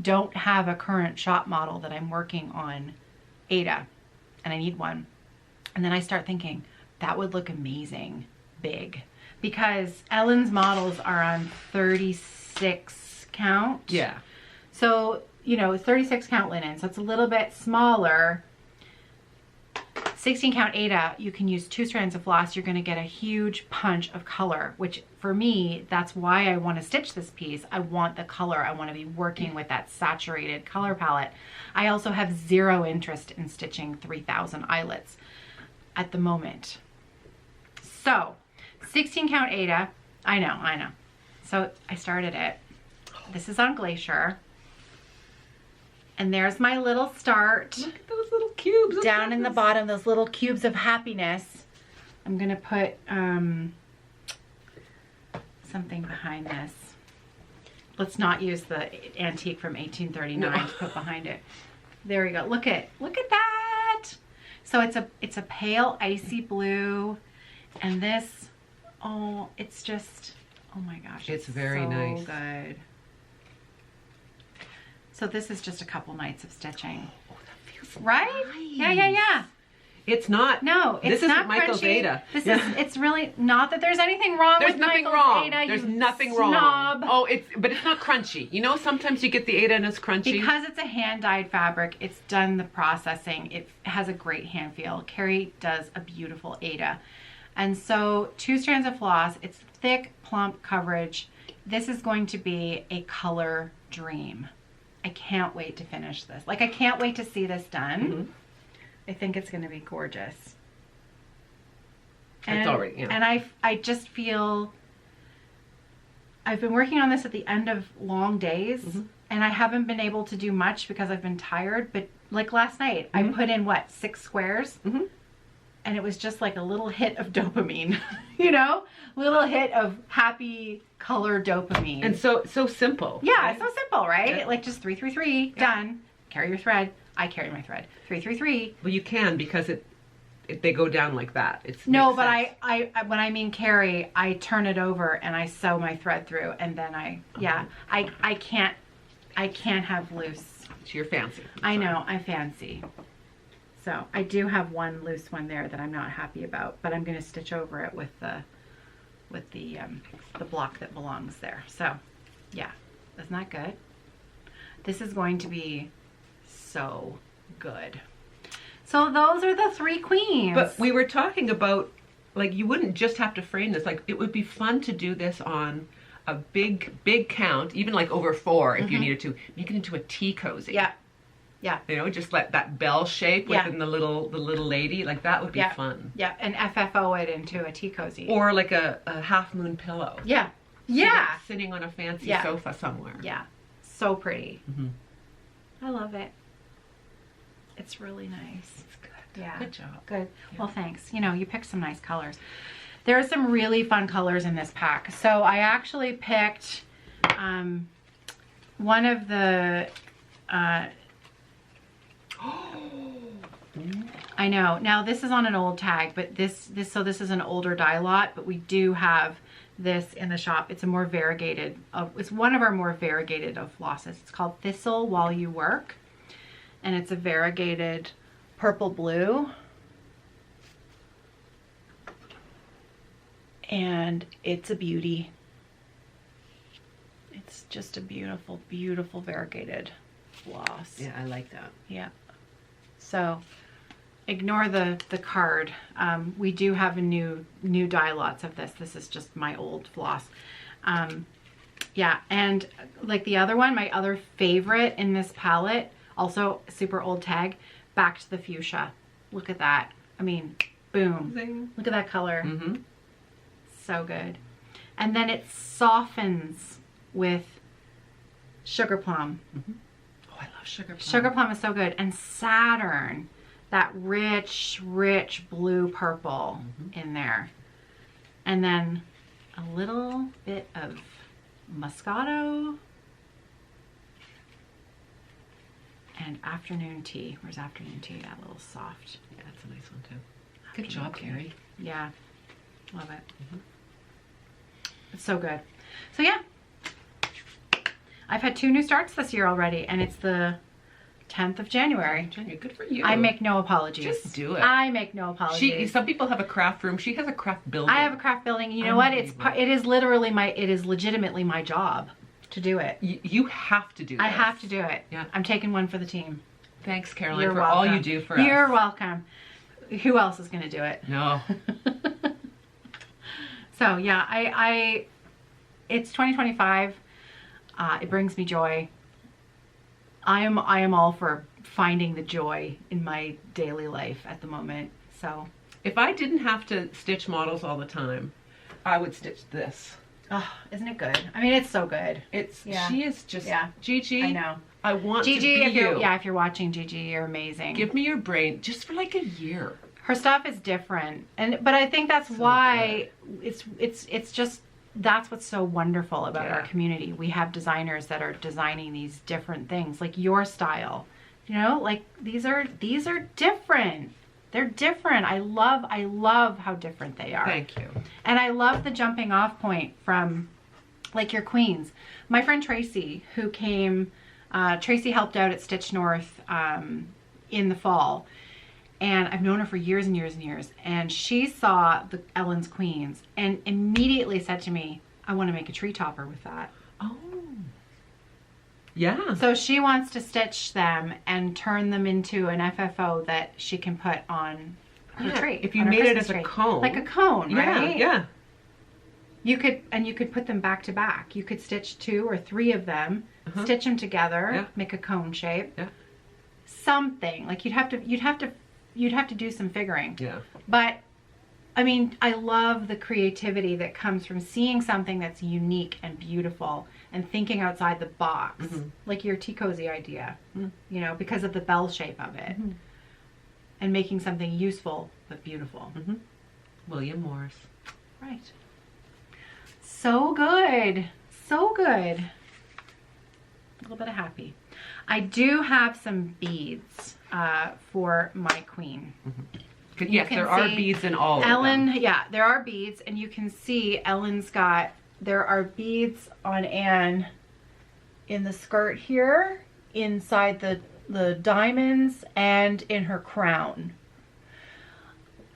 Speaker 2: don't have a current shop model that I'm working on Aida, and I need one. And then I start thinking that would look amazing big, because Ellen's models are on 36 count.
Speaker 4: Yeah.
Speaker 2: So, 36 count linen, so it's a little bit smaller. 16 count Aida, you can use 2 strands of floss. You're going to get a huge punch of color, which for me, that's why I want to stitch this piece. I want the color. I want to be working with that saturated color palette. I also have 0 interest in stitching 3,000 eyelets at the moment. So 16 count Aida, I know. So I started it. This is on Glacier. And there's my little start.
Speaker 4: Look at those little cubes.
Speaker 2: Down in the bottom, those little cubes of happiness. I'm gonna put something behind this. Let's not use the antique from 1839 to put behind it. There we go. Look at that. So it's a pale icy blue, and this, it's just, oh my gosh,
Speaker 4: It's very
Speaker 2: so
Speaker 4: nice.
Speaker 2: good. So this is just a couple nights of stitching.
Speaker 4: Oh, that feels
Speaker 2: Right?
Speaker 4: nice.
Speaker 2: Yeah.
Speaker 4: It's not.
Speaker 2: No, it's
Speaker 4: this
Speaker 2: not
Speaker 4: isn't Michael's
Speaker 2: crunchy.
Speaker 4: Aida.
Speaker 2: It's really not that there's anything wrong
Speaker 4: There's
Speaker 2: with
Speaker 4: nothing
Speaker 2: Michael's
Speaker 4: wrong.
Speaker 2: Aida,
Speaker 4: There's
Speaker 2: you
Speaker 4: nothing
Speaker 2: snob.
Speaker 4: wrong. But it's not crunchy. Sometimes you get the Aida and it's crunchy.
Speaker 2: Because it's a hand-dyed fabric, it's done the processing. It has a great hand feel. Kerri does a beautiful Aida. And so 2 strands of floss, it's thick, plump coverage. This is going to be a color dream. I can't wait to finish this. I can't wait to see this done. I think it's going to be gorgeous.
Speaker 4: It's already,
Speaker 2: And I just feel, I've been working on this at the end of long days, and I haven't been able to do much because I've been tired, but like last night, I put in 6 squares, and it was just like a little hit of dopamine, little hit of happy color dopamine.
Speaker 4: And so simple.
Speaker 2: Yeah,
Speaker 4: right?
Speaker 2: it's so simple, right?
Speaker 4: Yeah.
Speaker 2: Just 3, 3, 3, done. Carry your thread. I carry my thread. 3, 3, 3.
Speaker 4: Well, you can because they go down like that.
Speaker 2: No, but I when I mean carry, I turn it over and I sew my thread through, and then I can't have loose.
Speaker 4: It's your fancy.
Speaker 2: I know, I fancy. So I do have one loose one there that I'm not happy about, but I'm going to stitch over it with the block that belongs there. So yeah, isn't that good? This is going to be so good. So those are the 3 queens.
Speaker 4: But we were talking about, you wouldn't just have to frame this. It would be fun to do this on a big count, even over 4 if you needed to. Make it into a tea cozy.
Speaker 2: Yeah. Yeah.
Speaker 4: You know, just let that bell shape
Speaker 2: Yeah.
Speaker 4: within the little lady. Like that would be
Speaker 2: Yeah.
Speaker 4: fun.
Speaker 2: Yeah, and FFO it into a tea cozy.
Speaker 4: Or like a half moon pillow.
Speaker 2: Yeah. Yeah.
Speaker 4: Sitting on a fancy
Speaker 2: Yeah.
Speaker 4: sofa somewhere.
Speaker 2: Yeah. So pretty.
Speaker 4: Mhm.
Speaker 2: I love it. It's really nice.
Speaker 4: It's good.
Speaker 2: Yeah.
Speaker 4: Good job.
Speaker 2: Good. Well, thanks. You know, you picked some nice colors. There are some really fun colors in this pack. So I actually picked one of the I know. Now this is on an old tag, but this is an older dye lot, but we do have this in the shop. It's a more variegated it's one of our more variegated of flosses. It's called Thistle While You Work, and it's a variegated purple blue. And it's a beauty. It's just a beautiful, beautiful variegated floss.
Speaker 4: Yeah, I like that.
Speaker 2: Yeah. So ignore the card. We do have a new dye lots of this. This is just my old floss. Yeah, and like the other one, my other favorite in this palette, also super old tag, Back to the Fuchsia. Look at that. I mean, boom.
Speaker 4: Zing.
Speaker 2: Look at that color.
Speaker 4: Mm-hmm.
Speaker 2: So good. And then it softens with Sugar Plum.
Speaker 4: Mm-hmm. Oh, I love Sugar Plum.
Speaker 2: Sugar Plum is so good. And Saturn, that rich, rich blue purple in there. And then a little bit of Moscato. And Afternoon Tea. Where's Afternoon Tea? That little soft.
Speaker 4: Yeah, that's a nice one too. Good job,
Speaker 2: Afternoon Tea.
Speaker 4: Kerri.
Speaker 2: Yeah. Love it. It's so good. So yeah. I've had 2 new starts this year already, and it's the 10th of January.
Speaker 4: January, good for you.
Speaker 2: I make no apologies.
Speaker 4: Just do it.
Speaker 2: I make no apologies.
Speaker 4: Some people have a craft room. She has a craft building.
Speaker 2: I have a craft building. You know what? It is legitimately my job to do it.
Speaker 4: You have to do this.
Speaker 2: I have to do it.
Speaker 4: Yeah.
Speaker 2: I'm taking one for the team.
Speaker 4: Thanks, Caroline,
Speaker 2: You're
Speaker 4: for
Speaker 2: welcome.
Speaker 4: all you do for us.
Speaker 2: You're welcome. Who else is going to do it?
Speaker 4: No.
Speaker 2: So yeah, it's 2025. It brings me joy. I am all for finding the joy in my daily life at the moment. So
Speaker 4: If I didn't have to stitch models all the time, I would stitch this.
Speaker 2: oh, isn't it good? I mean, it's so good. Yeah.
Speaker 4: She is just
Speaker 2: Yeah.
Speaker 4: Gigi.
Speaker 2: I know.
Speaker 4: I want
Speaker 2: Gigi,
Speaker 4: to be you.
Speaker 2: if you're watching, Gigi, you're amazing.
Speaker 4: Give me your brain just for like a year.
Speaker 2: Her stuff is different, but I think that's why it's just that's what's so wonderful about our community. We have designers that are designing these different things, like your style. You know, like these are different. They're different. I love how different they are.
Speaker 4: Thank you.
Speaker 2: And I love the jumping off point from like your queens. My friend Tracy, who came, Tracy helped out at Stitch North in the fall. And I've known her for years and years and years. And she saw the Ellen's Queens and immediately said to me, I want to make a tree topper with that.
Speaker 4: Oh. Yeah.
Speaker 2: So she wants to stitch them and turn them into an FFO that she can put on her tree.
Speaker 4: If you
Speaker 2: on her
Speaker 4: made it
Speaker 2: Christmas
Speaker 4: as a
Speaker 2: tree.
Speaker 4: cone.
Speaker 2: Like a cone, right?
Speaker 4: Yeah.
Speaker 2: You could put them back to back. You could stitch 2 or 3 of them, stitch them together, make a cone shape.
Speaker 4: Yeah.
Speaker 2: Something like you'd have to do some figuring.
Speaker 4: Yeah.
Speaker 2: But I mean, I love the creativity that comes from seeing something that's unique and beautiful and thinking outside the box, like your tea cozy idea, you know, because of the bell shape of it, and making something useful but beautiful.
Speaker 4: William Morris.
Speaker 2: Right. So good. So good. A little bit of happy. I do have some beads for my queen.
Speaker 4: Yes, there are beads in all
Speaker 2: Ellen,
Speaker 4: of them.
Speaker 2: yeah, there are beads, and you can see Ellen's got, there are beads on Anne in the skirt here, inside the diamonds, and in her crown.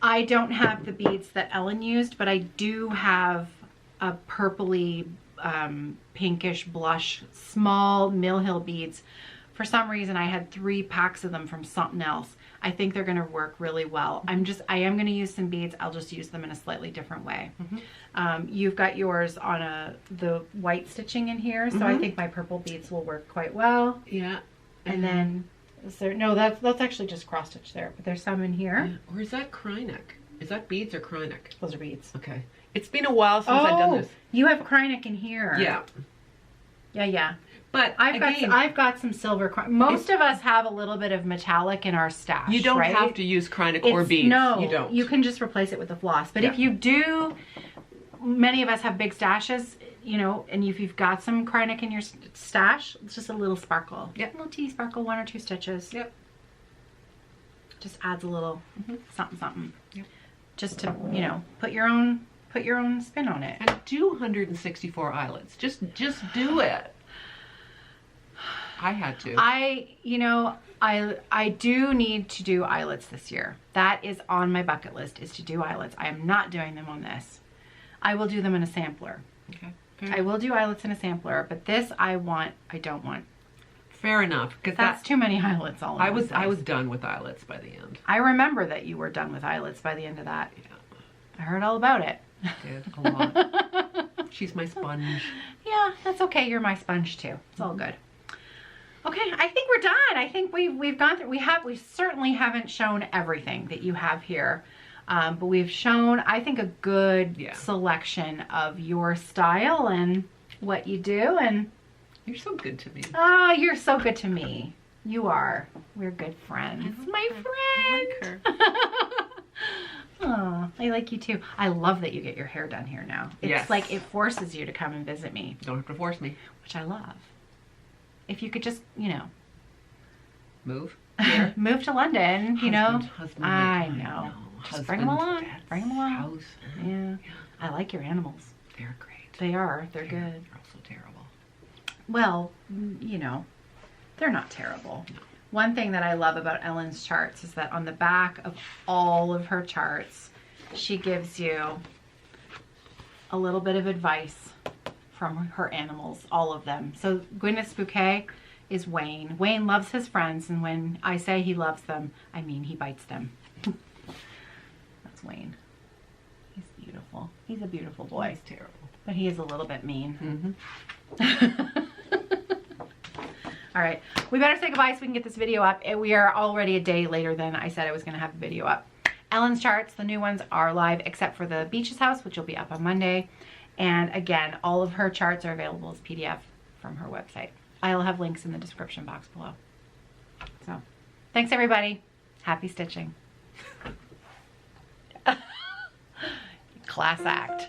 Speaker 2: I don't have the beads that Ellen used, but I do have a purpley, pinkish blush, small Mill Hill beads. For some reason, I had 3 packs of them from something else. I think they're going to work really well. I am going to use some beads. I'll just use them in a slightly different way. You've got yours on the white stitching in here, so I think my purple beads will work quite well.
Speaker 4: Yeah.
Speaker 2: And then Is there, no, that's actually just cross stitch there, but there's some in here.
Speaker 4: Or is that Krynic? Is that beads or Krynic?
Speaker 2: Those are beads.
Speaker 4: Okay. It's been a while since I've done this.
Speaker 2: You have Krynic in here.
Speaker 4: Yeah.
Speaker 2: Yeah.
Speaker 4: But
Speaker 2: I've got some silver. Most of us have a little bit of metallic in our stash.
Speaker 4: You don't
Speaker 2: right?
Speaker 4: have to use Krynic or beads.
Speaker 2: No,
Speaker 4: you don't.
Speaker 2: You can just replace it with the floss. But
Speaker 4: Yeah.
Speaker 2: if you do, many of us have big stashes, you know, and if you've got some Krynic in your stash, it's just a little sparkle.
Speaker 4: Yep.
Speaker 2: A little teeny sparkle, 1 or 2 stitches.
Speaker 4: Yep.
Speaker 2: Just adds a little something.
Speaker 4: Yep.
Speaker 2: Just to, you know, put your own spin on it.
Speaker 4: And do 164 eyelets. Just do it. I had to.
Speaker 2: I do need to do eyelets this year. That is on my bucket list, is to do eyelets. I am not doing them on this. I will do them in a sampler.
Speaker 4: Okay.
Speaker 2: I will do eyelets in a sampler, but this I don't want.
Speaker 4: Fair enough, because
Speaker 2: That's too many eyelets all in
Speaker 4: I
Speaker 2: one
Speaker 4: was
Speaker 2: size.
Speaker 4: done with eyelets by the end.
Speaker 2: I remember that you were done with eyelets by the end of that.
Speaker 4: Yeah,
Speaker 2: I heard all about it.
Speaker 4: did a lot. She's my sponge.
Speaker 2: Yeah, that's okay. You're my sponge too. It's all good. Okay, I think we're done. I think we've gone through. We certainly haven't shown everything that you have here, but we've shown, I think, a good selection of your style and what you do. And
Speaker 4: You're so good to me.
Speaker 2: oh, you're so good to me. You are. We're good friends. My friend.
Speaker 4: I like her.
Speaker 2: Oh, I like you too. I love that you get your hair done here now. It's
Speaker 4: Yes.
Speaker 2: like it forces you to come and visit me,
Speaker 4: Don't have to force me.
Speaker 2: which I love. If you could just, you know,
Speaker 4: Move.
Speaker 2: move to London, you know.
Speaker 4: Husband,
Speaker 2: I know. Just bring them along. Bring them along.
Speaker 4: House.
Speaker 2: Yeah. I like your animals.
Speaker 4: They're great.
Speaker 2: They are. They're good.
Speaker 4: They're also terrible.
Speaker 2: Well, you know, they're not terrible.
Speaker 4: No.
Speaker 2: One thing that I love about Ellen's charts is that on the back of all of her charts, she gives you a little bit of advice from her animals, all of them. So Gwyneth's bouquet is Wayne. Wayne loves his friends, and when I say he loves them, I mean he bites them. That's Wayne. He's beautiful. He's a beautiful boy.
Speaker 4: He's terrible.
Speaker 2: But he is a little bit mean.
Speaker 4: Mm-hmm.
Speaker 2: All right, we better say goodbye so we can get this video up. We are already a day later than I said I was gonna have the video up. Ellen's charts, the new ones, are live except for the Beaches House, which will be up on Monday. And again, all of her charts are available as PDF from her website. I'll have links in the description box below. So, thanks everybody. Happy stitching. Class act.